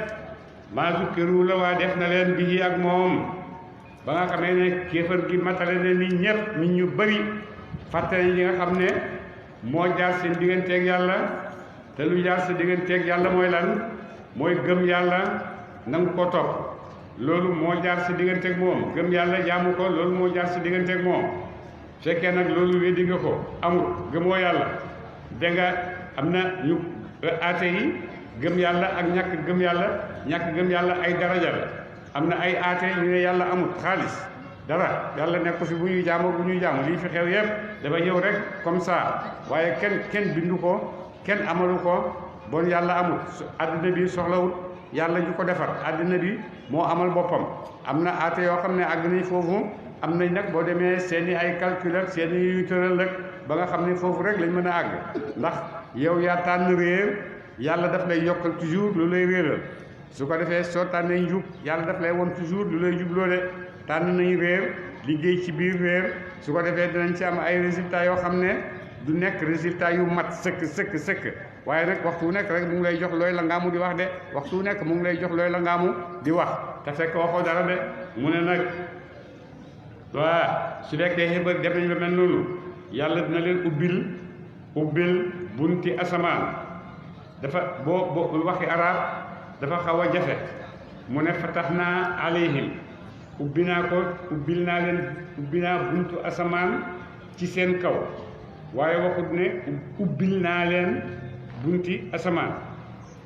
maa zukkiru la waa def na leen bii ak moom ba nga xamee ne kéefar gi matale ne nit ñépp nit ñu bari fàtte nañ li nga xam ne moo jaar seen digganteeg yàlla te lu jaar sa digganteeg yàlla mooy lan mooy gëm yàlla nangu ko topp loolu moo jaar sa digganteeg moom gëm yàlla jaamu ko loolu moo jaar sa digganteeg moom fekkee nag loolu weddi nga ko amul gëmoo yàlla dégg nga am na ñu aate yi gëm yàlla ak ñàkk gëm yàlla ay daraja la am na ay aate ñu ne yàlla amul xaalis dara yàlla nekku fi bu ñuy jaamoo bu ñuy jaamu lii fi xew yépp dafa ñëw rek comme ça waaye kenn bindu ko kenn amalu ko bon yàlla amul àddina bi soxlawul yàlla ju ko defar àddina bi moo amal boppam am na aate yoo xam ne àgg nañ foofu am nañ nag boo demee seeni ay calcul ak seeni yu tëral rek ba nga xam ne foofu rek lañ mën a àgg ndax yow yaa tànn réer yàlla daf lay yokkal toujours lu lay réeral su ko defee soo tànnee njub yàlla daf lay won toujours lu lay jubloo de tànn nañ réer liggéey ci biir réer su ko defee dinañ ci am ay résultats yoo xam ne du nekk résultat yu mat sëkk waaye nag waxtu wu nekk rek mu ngi lay jox looy la ngaamu di wax de waxtu wu nekk mu ngi lay jox looy la ngaamu di wax te fekk waxoo dara de mu ne nag waa su fekkee xébar def nañ ba mel noonu yàlla dina leen ubbil bunti asamaan dafa boo waxi arab dafa xaw a jafe mu ne fatahnaa alayhim ubbi naa buntu asamaan ci seen kaw waaye waxut ne ubbil naa leen bunti asamaan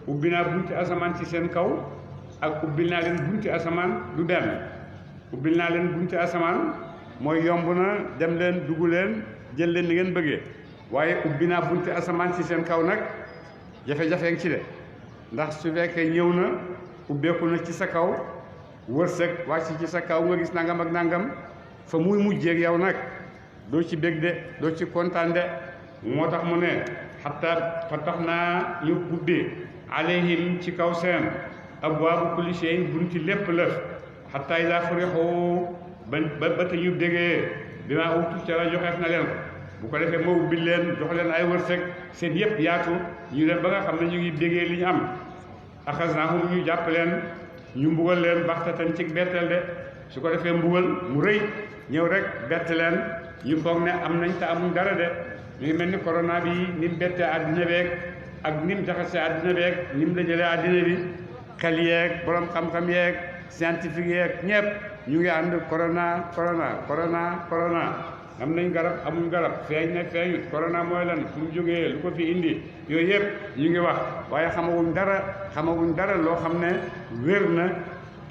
ubbi naa bunti asamaan ci seen kaw ak ubbil naa leen bunti asamaan du benn ubbil naa leen bunti asamaan mooy yomb na dem leen dugg leen jël leen ni ngeen bëggee waaye ubbi naa bunti asamaan ci seen kaw nag jafe-jafe ngi ci de ndax su fekkee ñëw na ubbeeku na ci sa kaw wërsëg wàcc ci sa kaw nga gis nangam ak nangam fa muy mujjeeg yow nag doo ci bég de doo ci kontaan de moo tax mu ne xataa fa tax naa ñu ubbi alayhim ci kaw seen abwaabu kulli shay'in bunti lépp lëf xataa idaa farixu ba te ñu bégee bi maa utu ca la joxeef na leen ko bu ko defee moo ubbi leen jox leen ay wërsëg seen yëpp yaatu ñu dem ba nga xam ne ñu ngi bégee li ñu am axasnaahum ñu jàpp leen ñu mbugal leen baxtatan ci betteel de su ko defee mbugal mu rëy ñëw rek bett leen ñu foog ne am nañ te amuñ dara de ñu ngi mel ni corona bi ni mu bettee àddina beeg ak ni mu jaxasee àddina beeg ni mu dajalee àddina bi xel yeeg borom xam-xam yeeg scientifique yeeg ñëpp ñu ngi ànd corona am nañ garab amuñ garab feeñ na feeñut corona mooy lan fu mu jógee lu ko fi indi yooyu yëpp ñu ngi wax waaye xamaguñ dara loo xam ne wér na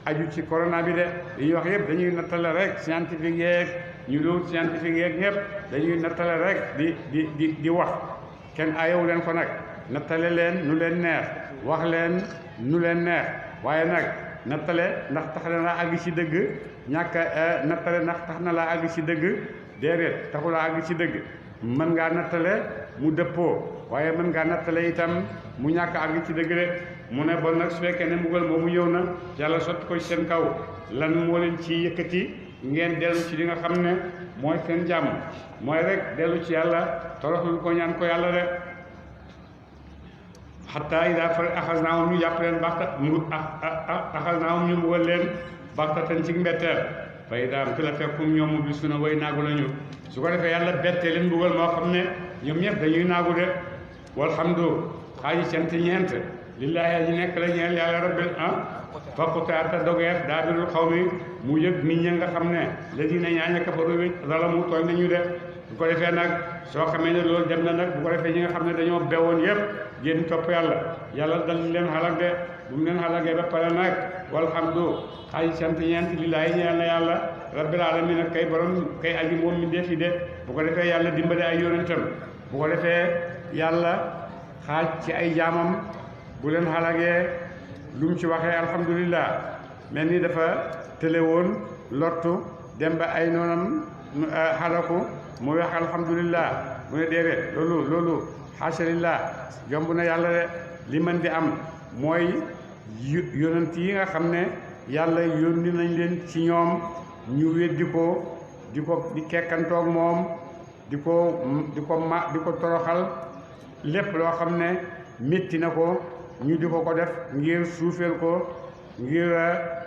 aju ci corona bi de li ñuy wax yëpp dañuy nattale rek scientifique yeeg ñu doon scientifique yeeg ñëpp dañuy nattale rek di wax kenn ayewu leen ko nag nattale leen nu leen neex wax leen nu leen neex waaye nag nattale ndax tax na laa àgg ci dëgg nattale ndax tax na laa àgg ci dëgg déedéet taxul a àgg ci dëgg mën ngaa nattale mu dëppoo waaye mën ngaa nattale itam mu ñàkk àgg ci dëgg de mu ne bon nag su fekkee ne mbugal moomu ñëw na yàlla sotti ko ci seen kaw lan moo leen ci yëkkati ngeen dellu ci li nga xam ne mooy seen jàmm mooy rek dellu ci yàlla toroxlu ko ñaan ko yàlla de xataa idaa axasnaahum ñu jàpp leen axasnaahum ñu mbugal leen baxtatan ci mbetteel fa idaa fi la fekkum ñoom mublisuuna way naagu lañu su ko defee yàlla bettee leen mbugal moo xam ne ñoom ñëpp dañuy naagu de walhamdu xaaji cant ñeent lillaahi aji nekk la ñeel yàlla rabbil faqutaata dogeef daabirul xaw mi mu yëg nit ñi nga xam ne lazina ñaaña kafaru bi zalamu tooñ nañu de bu ko defee nag soo xamee ne loolu dem na nag bu ko defee ñi nga xam ne dañoo bewoon yëpp génn topp yàlla dal leen xalak de bu mu leen xalakee ba pare nag walhamdu xaaji sant ñeent lillaahi ñeel na yàlla rabbil alamin nag kay borom kay aji moom mi defi de bu ko defee yàlla dimbale ay yonentam bu ko defee yàlla xaaj ci ay jaamam bu leen xalagee lu mu ci waxee alhamdulillah mel ni dafa tële woon lottu dem ba ay noonam xalaku mu wax alhamdulillah mu ne déedéet loolu xaasalillah jomb na yàlla de li mën di am mooy yonent yi nga xam ne yàlla yónni nañ leen ci ñoom ñu weddi ko di kekkantoog moom di ko toroxal lépp loo xam ne métti na ko ñu di ko def ngir suufeel ko ngir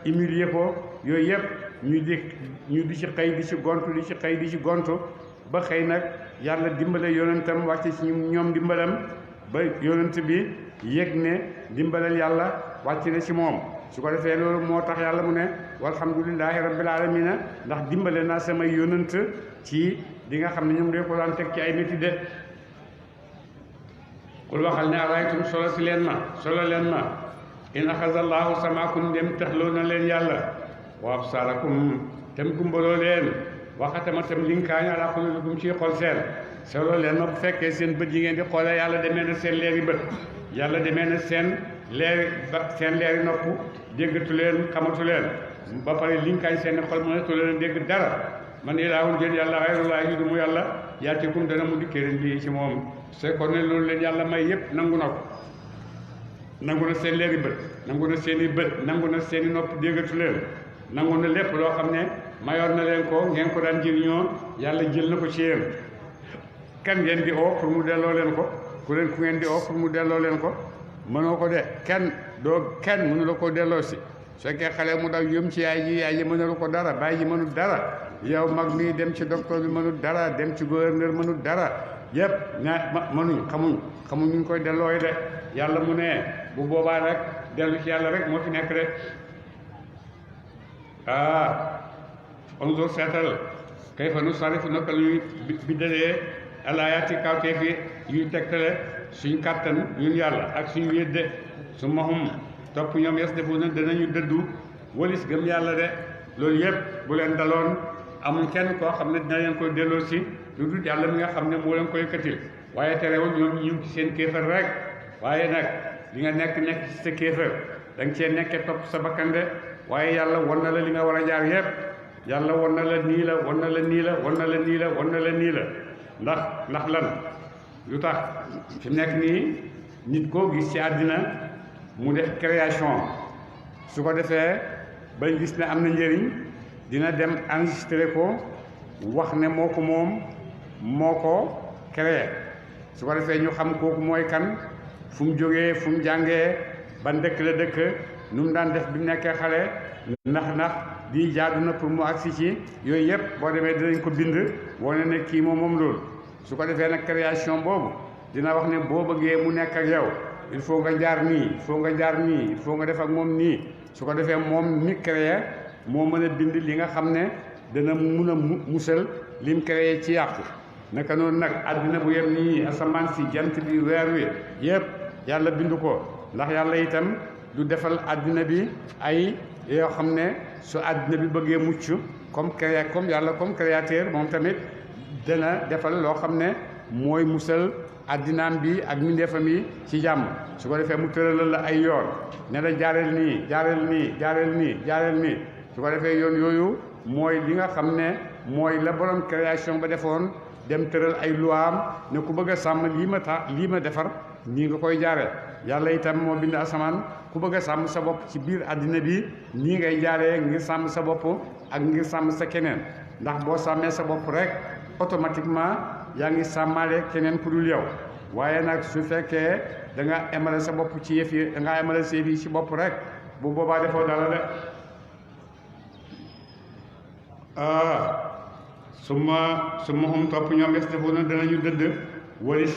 humilier ko yooyu yëpp ñu di ci xëy di ci gontu di ci xëy di ci gontu ba xëy nag yàlla dimbale yonentam wàcce ci ñoom dimbalam ba yonent bi yëg ne dimbalal yàlla wàcc na ci moom su ko defee loolu moo tax yàlla mu ne walhamdulillahi rabbil alamina ndax dimbale naa samay yonent ci di nga xam ne ñoom de ko daan teg ci ay métti de kul waxal ne araytum solo leen ma in axazallahu samaakum dem taxloo na leen yàlla wa absaarakum tem gumbaloo leen waxatama tam linkaañ ala qulubikum ci xol solo leen ma bu fekkee seen bët yi ngeen di xoolee yàlla demee na seen leeri bët yàlla demee na seen leeri nopp déggatu leen xamatu leen ba pare linkaañ seen xol mënatu leen dégg dara man ilaahun jën yàlla xayrullaahi du mu yàlla yaatikum dana mu dikkee leen bii ci moom c'est kon ne loolu leen yàlla may yëpp nangu na ko nangu na seen leeri bët nangu na seen i bët nangu na seen i nopp déggatu leen nangu na lépp loo xam ne mayoon na leen ko ngeen ko daan jëriñoo yàlla jël na ko ci yéen kan ngeen di oo pour mu delloo leen ko ku ngeen di oo pour mu delloo leen ko mënoo ko de kenn mënu la ko delloo si su fekkee xale mu daw yëm ci yaay ji mënulu ko dara baay ji mënul dara yow mag mi dem ci docteur bi mënul dara dem ci gouverneur mënul dara yëpp xamuñ ñu koy dellooy de yàlla mu ne bu boobaa rek dellu ci yàlla rek moo fi nekk de onzur seetal kayfa nusarrifu naka ñuy biddalee alaayaati kawteef yi yuy tegtale suñ kàttan ñun yàlla ak suñ wédde su mahum topp ñoom yes defu na danañu dëddu walis gëm yàlla de loolu yëpp bu leen daloon amul kenn koo xam ne dina leen koy delloo si lu dul yàlla mi nga xam ne moo leen koy yëkkatil waaye terewul ñoom ñu ngi ci seen kéefër rek waaye nag li nga nekk ci sa kéefër da nga cee nekkee topp sa bakkan de waaye yàlla won na la li nga war a jaar yëpp yàlla won na la nii la won na la nii la won na la nii la won na la nii la ndax lan lu tax fi mu nekk nii nit koo gis ci àddina mu def création su ko defee bañ gis ne am na njëriñ dina dem enregistré ko wax ne moo ko moom moo ko créé su ko defee ñu xam kooku mooy kan fu mu jógee fu mu jàngee ban dëkk la dëkk nu mu daan def bi mu nekkee xale ndax di jaadu na pour mu agsi ci yooyu yëpp boo demee dinañ ko bind wane ne kii moom loolu su ko defee nag création boobu dina wax ne boo bëggee mu nekk ak yow il faut nga jaar nii il faut nga jaar nii il faut nga def ak moom nii su ko defee moom mi créé moo mën a bind li nga xam ne dana mun a musal lim créé ci yàqu naka noonu nag àddina bu yem nii asamaan si jant bi weer wi yëpp yàlla bind ko ndax yàlla itam du defal àddina bi ay yoo xam ne su àddina bi bëggee mucc comme yàlla comme créateur moom tamit dana defal loo xam ne mooy musal àddinaam bi ak mbindeefam yi ci jàmm su ko defee mu tëralal la ay yoon ne la jaareel nii su ko defee yoon yooyu mooy li nga xam ne mooy la borom création ba defoon dem tëral ay luwaam ne ku bëgg a sàmm lii ma defar nii nga koy jaaree yàlla itam moo bind asamaan ku bëgg a sàmm sa bopp ci biir àddina bi nii ngay jaaree ngir sàmm sa bopp ak ngir sàmm sa keneen ndax boo sàmmee sa bopp rek automatiquement yaa ngi sàmmaale keneen ku dul yow waaye nag su fekkee da nga emale sa bopp ci yëf yi da ngaa emale sa yëf yi ci bopp rek bu boobaa defoo dara de suma xum topp ñoom yes defu na danañu dëdd walis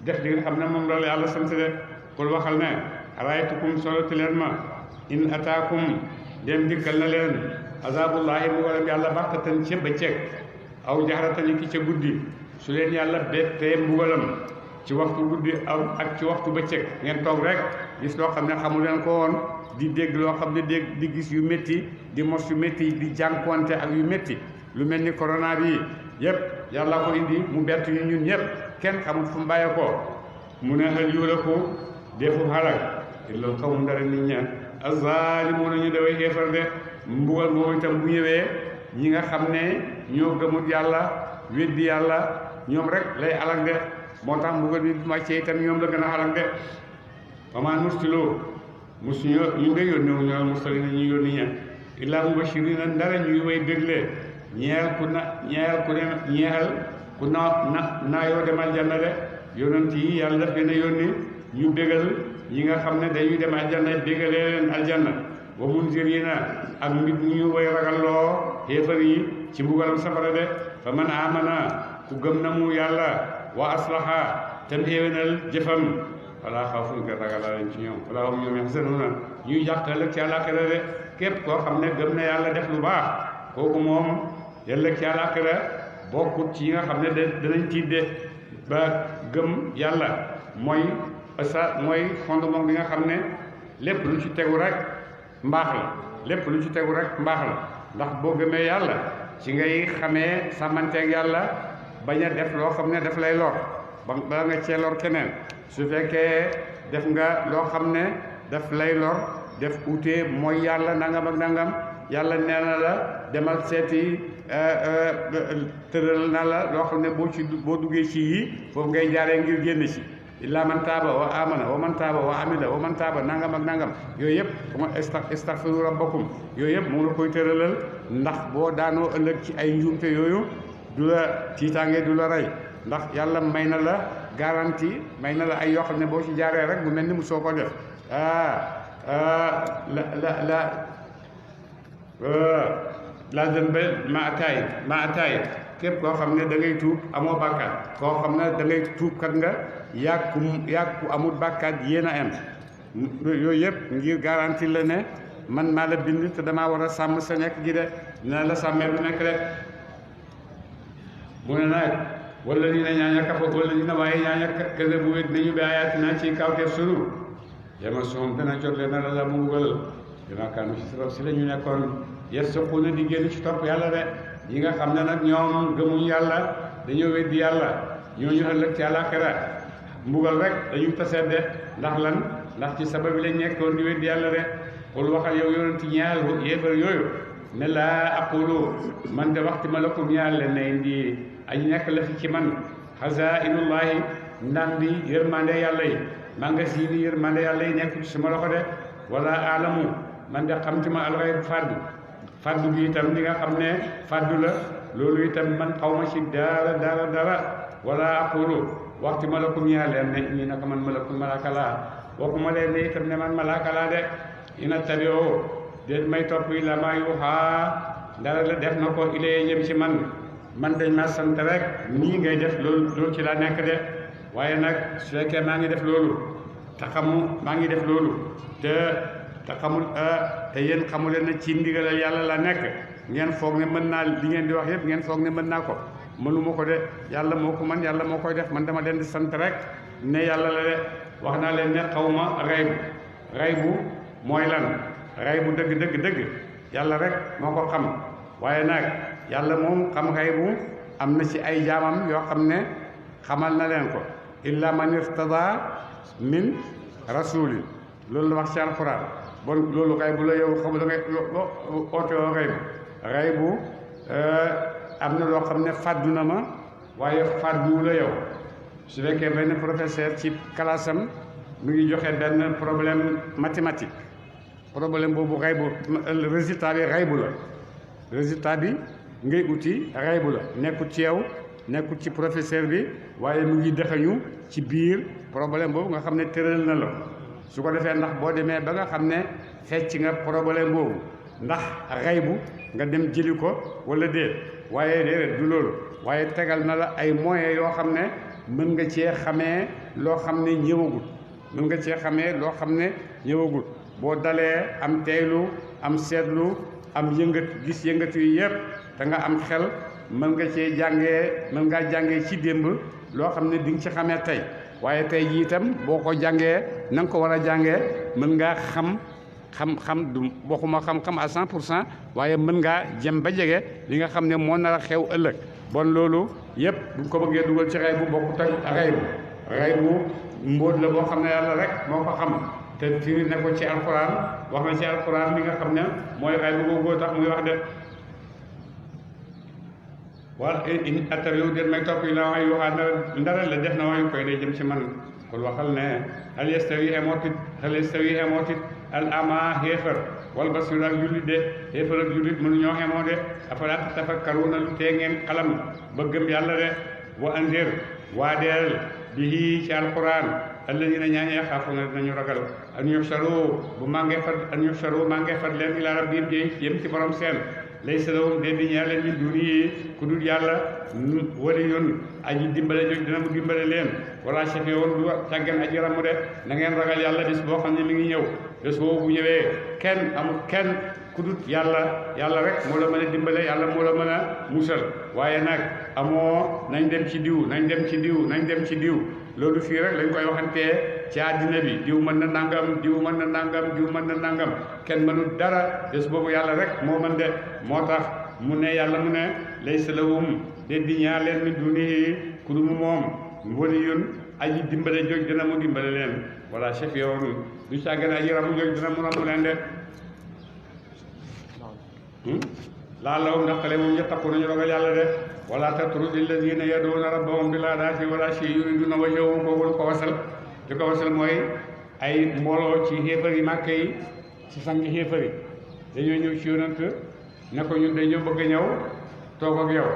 def li nga xam ne moom loolu yàlla sant de kul waxal ne araytukum soloti leen ma in ataakum dem dikkal na leen azabullahi mu waram yàlla baxtatan ca bëccëg aw jaxaratan ki ca guddi su leen yàlla bettee mbugalam ci waxtu guddi ak ci waxtu bëccëg ngeen toog rek gis loo xam ne xamu leen ko woon di dégg loo xam ne di gis yu métti di mos yu métti di jànkuwante ak yu métti lu mel ni corona bi yëpp yàlla ko indi mu bett ñu ñun ñëpp kenn xamul fu mu bàyyee ko mu ne hal yuhlaku defu halak illa qawmun dara nit ña azzalimuna ñu daway xeefar de mbugal moom itam bu ñëwee ñi nga xam ne ñoo gëmut yàlla weddi yàlla ñoom rek lay alak de moo tax mbugal bi màccee itam ñoom la gën a alak de wamaa nursilu ñu nga yónni wu ñoom mursalina ñu yónni ña illaa mubashirina ndara ñuy way bégle ñeexal ku naayoo dem aljanna de yonent yi yàlla daf leen a yónni ñu bégal ñi nga xam ne dañuy dem aljanna bégalee leen aljanna wa munzirina ak mbir ñu way ragalloo xéefar yi ci mbugalam safara de fa man amana ku gëm na mu yàlla wa aslaha te xéwénal jëfam wala xawfun ke ragala leen ci ñoom wala hum ñoom yaxzanuna ñuy jàqal ci àllaaxira de képp koo xam ne gëm na yàlla def lu baax kooku moom yàlla ci àllaaxira bokkut ci yi nga xam ne danañ tiidde ba gëm yàlla mooy fondement bi nga xam ne lépp lu ci tegu rek mbaax la lépp lu ci tegu rek mbaax la ndax boo gëmee yàlla ci ngay xamee sàmmanteeg yàlla bañ a def loo xam ne daf lay lor ba nga cee lor keneen su fekkee def nga loo xam ne daf lay lor def utee mooy yàlla nangam ak nangam yàlla nee na la demal seeti tëral na la loo xam ne boo duggee ci yi foofu ngay jaaree ngir génn ci illaa man taaba wa amana wa man taaba wa amila wa man taaba nangam ak nangam yooyu yëpp ma istaghfiru rabbakum yooyu yëpp mu la koy tëralal ndax boo daanoo ëllëg ci ay njuumte yooyu du la tiitaange du la rey ndax yàlla may na la garantie may na la ay yoo xam ne boo ci jaaree rek bu mel ni mu soo ko def la zanba ma ataay képp koo xam ne da ngay tuub amoo bàkkaat koo xam ne da ngay tuub kat nga yàgg ku amul bàkkaat yéen a am yooyu yëpp ngir garantie la ne man maa la bind te damaa war a sàmm sa nekk gi de dina la sàmmee lu nekk rek mu ne nag wala ñu ne ñaaña kafa wala ñu ne waaye ñaaña këse bu wét nañu bi ayaatina ci kawteef sunu yama soom dana jot leen na la mu mbugal dama kaanu si sirop si la ñu nekkoon yes soquna di génn ci topp yàlla de yi nga xam ne nag ñoom gëmuñ yàlla dañoo weddi yàlla ñooñu ëllëg ci àllaaxira mbugal rek dañu taseet de ndax lan ndax ci sabab bi lañ nekkoon di weddi yàlla de xul waxal yow yonenti ñaal yéefar yooyu ne laa aqulu man de waxti ma lakum ñaal leen ne indi añ nekk la fi ci man xazainullahi ndam bi yërmande yàlla yi magasin yi yërmande yàlla yi nekk ci sama loxo de wala alamu man de xam ci ma alxayb faddu bi itam li nga xam ne faddu la loolu itam man xaw ma ci dara wala aqulu waxti ma lakum ñaal leen ne ñi naka man malakul malaaka laa waxuma leen ne itam ne man malaaka laa de ina tabi'u déet may topp yi la maa yuuxaa dara la def na ko ilee jëm ci man dañ ma sant rek nii ngay def loolu ci laa nekk de waaye nag su fekkee maa ngi def loolu te maa ngi def loolu te xamul te yéen xamuleen ne ci ndigalal yàlla la nekk ngeen foog ne mën naa li ngeen di wax yëpp ngeen foog ne mën naa ko mënuma ko de yàlla moo ko man yàlla moo koy def man dama leen di sant rek ne yàlla la de wax naa leen ne xaw ma raybu mooy lan raybu dëgg yàlla rek moo ko xam waaye nag yàlla moom xam raybu am na ci ay jaamam yoo xam ne xamal na leen ko illa man irtada min rasulin loolu la wax ci alxuraan bon loolu raybu la yow xam da ngay oote woo raybu am na loo xam ne fàddu na ma waaye fàddu la yow su fekkee benn professeur ci classe-am mu ngi joxe benn problème mathématique problème boobu raybu résultat bi raybu la résultat bi ngay uti raybu la nekkut ci yow nekkut ci professeur bi waaye mu ngi dëxañu ci biir problème boobu nga xam ne tëral na la su ko defee ndax boo demee ba nga xam ne fecc nga problème boobu ndax raybu nga dem jëli ko wala déet waaye déedéet du loolu waaye tegal na la ay moyens yoo xam ne mën nga cee xamee loo xam ne ñëwagul mën nga cee xamee loo xam ne ñëwagul boo dalee am teylu am seetlu am gis yëngatu yi yëpp te nga am xel mën nga cee mën ngaa jàngee ci démb loo xam ne di nga ci xamee tey waaye tey jii itam boo ko jàngee na nga ko war a jàngee mën ngaa xam du waxuma xam-xam à 100% waaye mën ngaa jëm ba jege li nga xam ne moo nar a xew ëllëg bon loolu yëpp bu ko bëggee dugal ci raybu bokkut ak raybu mbóot la boo xam ne yàlla rek moo ko xam te firi ne ko ci alxuraan wax na ci alxuraan li nga xam ne mooy raybu boobu tax muy wax de wala in attabi'u den may topp yi la wax yuuxaa ndara la def na wayu koy day jëm ci man kul waxal ne hal yastawi emootit al ama xéefar wal basir ak jullit de xéefar ak jullit mënu ñoo xemoo de afalaa tafakkaruuna lu tee ngeen xalam ba gëm yàlla de wa andir waadeel bihi ci alquran alladina ñaañe yaxaafuna dinañu ragal an yuxsaru bu màngee fat leen ila rabbihim jëm ci borom seen laysa lahum de di ñeel leen min duni ku dul yàlla waliyun aji dimbale joj dina mu dimbale leen wala shafi'un du càggen aji ramu de na ngeen ragal yàlla bis boo xam ne mi ngi ñëw bés boobu bu ñëwee kenn amul kenn ku dul yàlla rek moo la mën a dimbale yàlla moo la mën a musal waaye nag amoo nañ dem ci diw nañ dem ci diw loolu fii rek lañ koy waxantee ci àddina bi diw mën na nangam diw mën na nangam kenn mënul dara bés boobu yàlla rek moo mën de moo tax mu ne yàlla mu ne laysa lahum de di ñaar leen min dunihi ku dul moom waliyun aji dimbale joj dina mu dimbale leen wala shafi'un du càggane aji ramu joj dina mu ramu leen de la'allahum ndaxtale moom yattaquna ñu ragal yàlla de wala tatrudi alladina yad'una rabbahum bil ghadaati wala shi yuriduna wajhahu kooku ko wasal li ko wasal mooy ay mbooloo ci xéefar yi màkk yi ci sang xéefar yi dañoo ñëw ci yonent ne ko ñun dañoo bëgg a ñëw toog ak yow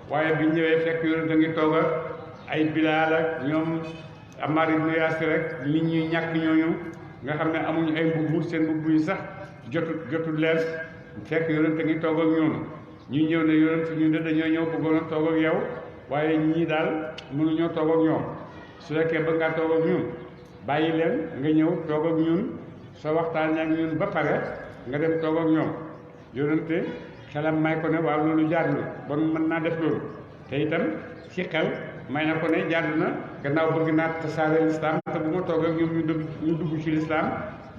waaye biñ ñëwee fekk yonent a ngi toog ak ay Bilaal ak ñoom Ammaar ibn Yaasir rek nit ñi ñàkk ñooñu nga xam ne amuñu ay mbubb seen mbubb yi sax jotul leen fekk yonent a ngi toog ak ñoom ñu ñëw ne yonent ñun de dañoo ñëw bëggoon a toog ak yow waaye ñii daal mënuñoo toog ak ñoom su fekkee bëgg ngaa toog ak ñun bàyyi leen nga ñëw toog ak ñun sa waxtaan ak ñun ba pare nga dem toog ak ñoom yonente xelam may ko ne waaw loolu jaadu na bon mën naa def loolu te itam ci xel may na ko ne jaadu na gannaaw bëgg naa tasaare lislaam te bu ma toog ak ñoom ñu dugg ci lislaam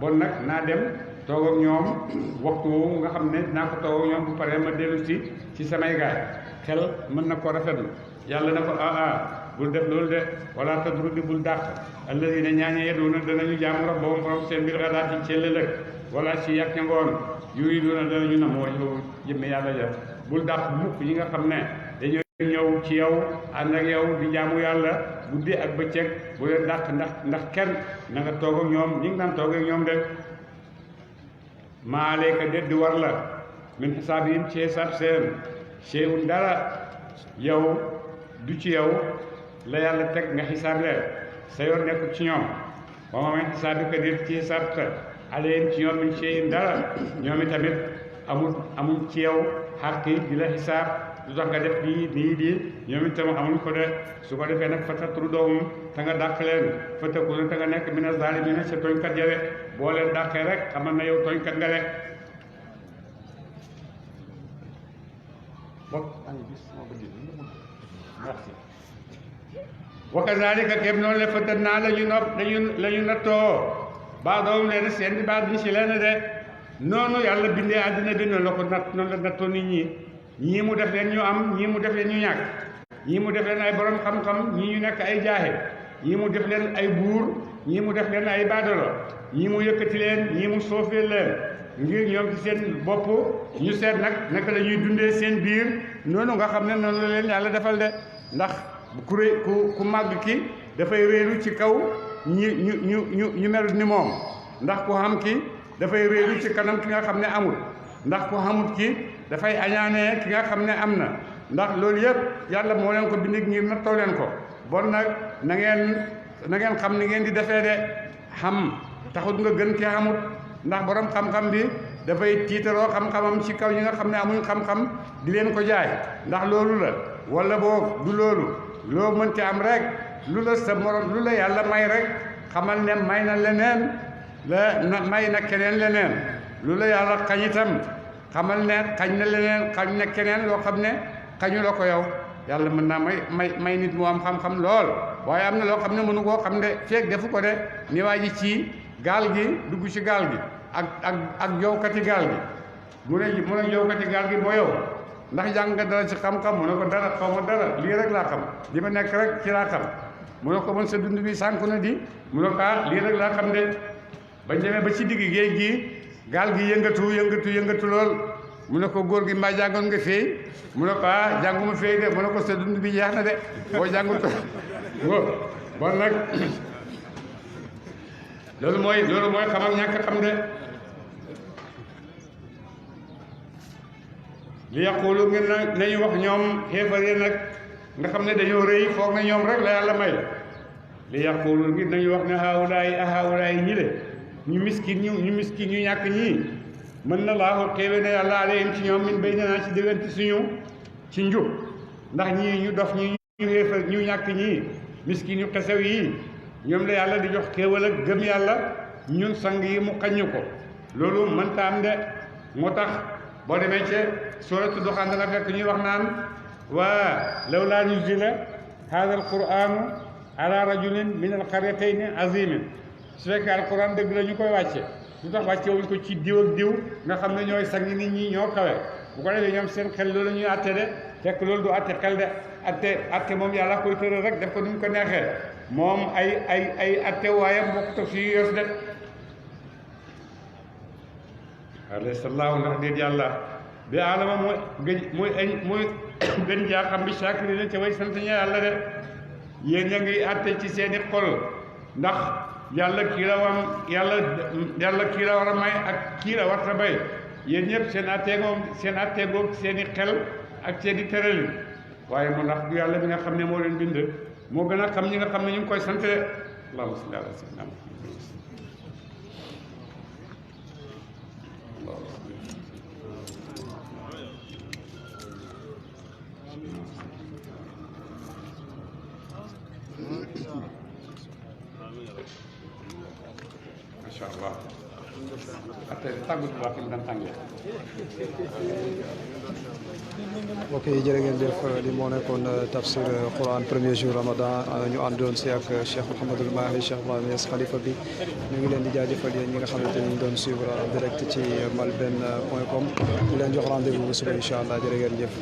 bon nag naa dem toog ak ñoom waxtu woowu nga xam ne naa ko toog ak ñoom bu paree ma dellu ci samay gaay xel mën na ko rafetlu yàlla na ko bul def loolu de wala tadrudi bul dàq alladina ñaañe yeduna danañu jaamu rabbahum borom seen bil ghadaati ci ëllëg wala ci yàq ca ngoon yuriduna danañu nam wajhu jëmme yàlla ja bul dàq mukk yi nga xam ne dañoo ñëw ci yow ànd ak yow di jaamu yàlla guddi ak bëccëg bu leen dàq ndax kenn na nga toog ak ñoom ñi ngi daan toog ak ñoom de maa alayka de di war la min xisaabihim ci xisaab seen shay'un dara yow du ci yow la yàlla teg nga xisaab leen sa yoon nekkul ci ñoom ba ma min xisaabika di ci xisaab te alayhim ci ñoom min shay'in dara ñoom itamit amul ci yow xàqi di la xisaab lu tax nga def nii ñoom itam amuñ ko de su ko defee nag fa tatrudohum te nga dàq leen fa takuna te nga nekk mina zaalimiina sa tooñkat ya de boo leen dàqee rek xamal na yow tooñkat nga de wa kazaalika képp noonu la fatannaa la ñu nattoo ba'dahum leen seen di baax di si leen de noonu yàlla bindee àddina bi noonu la nattoo nit ñi ñii mu def leen ñu am ñii mu def leen ñu ñàkk ñii mu def leen ay borom xam-xam ñii ñu nekk ay jaaxe ñii mu def leen ay buur ñii mu def leen ay baadolo ñii mu yëkkati leen ñii mu soofee leen ngir ñoom ci seen bopp ñu seet nag naka la ñuy dundee seen biir noonu nga xam ne noonu la leen yàlla defal de ndax ku màgg ki dafay réeru ci kaw ñu mel ni moom ndax ku xam ki dafay réeru ci kanam ki nga xam ne amul ndax ku xamut ki dafay añaanee ki nga xam ne am na ndax loolu yëpp yàlla moo leen ko bind ngir nattoo leen ko bon nag na ngeen xam ni ngeen di defee de xam taxut nga gën ki xamut ndax borom xam-xam bi dafay tiitaroo xam-xamam ci kaw ñi nga xam ne amuñ xam-xam di leen ko jaay ndax loolu la wala boog du loolu loo mënti am rek lu la sa morom lu la yàlla may rek xamal ne may na leneen may na keneen leneen lu la yàlla xañ itam xamal ne xañ na leneen xañ na keneen loo xam ne xañu la ko yow yàlla mën naa may nit mu am xam-xam lool waaye am na loo xam ne mënu koo xam de feeg defu ko de ni waa ji ci gaal gi dugg ci gaal gi ak jowkati gaal gi mu ne jowkati gaal gi moo yow ndax jàng nga dara ci xam-xam mu ne ko dara xaw ma dara lii rek laa xam li ma nekk rek ci laa xam mu ne ko man sa dund bi sànku na di mu ne ko lii rek laa xam de bañ demee ba ci digg géej gi gaal gi yëngatu lool mu ne ko góor gi mbaa jàngoon nga feey mu ne ko jànguma feey de mu ne ko sa dund bi jeex na de boo jàngul ko bon nag loolu mooy xam ak ñàkk xam de li yaqulu ngeen nañu wax ñoom xéefar yi nag nga xam ne dañoo rëy foog na ñoom rek la yàlla may li yaqulu ngir nañu wax ne haawulaay ñi le ñu miskin ñu ñàkk ñii mën na laahu xéewé ne yàlla alayhim ci ñoom min baynanaa ci diggante suñu ci njub ndax ñii ñu dof ñi ñu xéefal ñu ñàkk ñii miskin yu xesew yii ñoom la yàlla di jox xéewal ak gëm yàlla ñun sang yi mu xaññu ko loolu mënta am de moo tax boo demee ci suuratu Duxaan danga fekk ñuy wax naan waa lawlaa nuzila haada alquranu ala rajulin min alqaryatayni azimin su fekkee alquran dëgg la ñu koy wàcce lu tax wàcce wuñ ko ci diw ak diw nga xam ne ñooy sang nit ñi ñoo kawe bu ko defee ñoom seen xel loolu ñuy atte de fekk loolu du atte xel de atte moom yàlla koy tëral rek def ko nu mu ko neexee moom ay atte waaye bokkut ak suñu yos de alayhisallaahu ndax déet yàlla bi alama mooy gën jaa xam bi shaakiriina ca way sant ña yàlla de yéen ña ngi atte ci seeni xol ndax yàlla kii la war a may ak kii la war ta bay yéen ñëpp seen atteegoog seen i xel ak seen i tëralin waaye mu ndax du yàlla bi nga xam ne moo leen bind moo gën a xam ñi nga xam ne ñu ngi koy sant de allahumma salli ala sayyidina masha Allah ate tàggut wax ci daan tàngee mbokk yi jërë ngeen jëf li moo nekkoon tafsir Quran premier jour Ramadan ñu àndoon si ak Cheikh Mouhamadul Mahi Cheikh Ibrahima Niass xalifa bi ñu ngi leen di jaajëfal yéen ñi nga xamante ni ñu doon suivre en direct ci malben.com ñu leen jox rendez-vous bu suba incha allah jërë ngeen jëf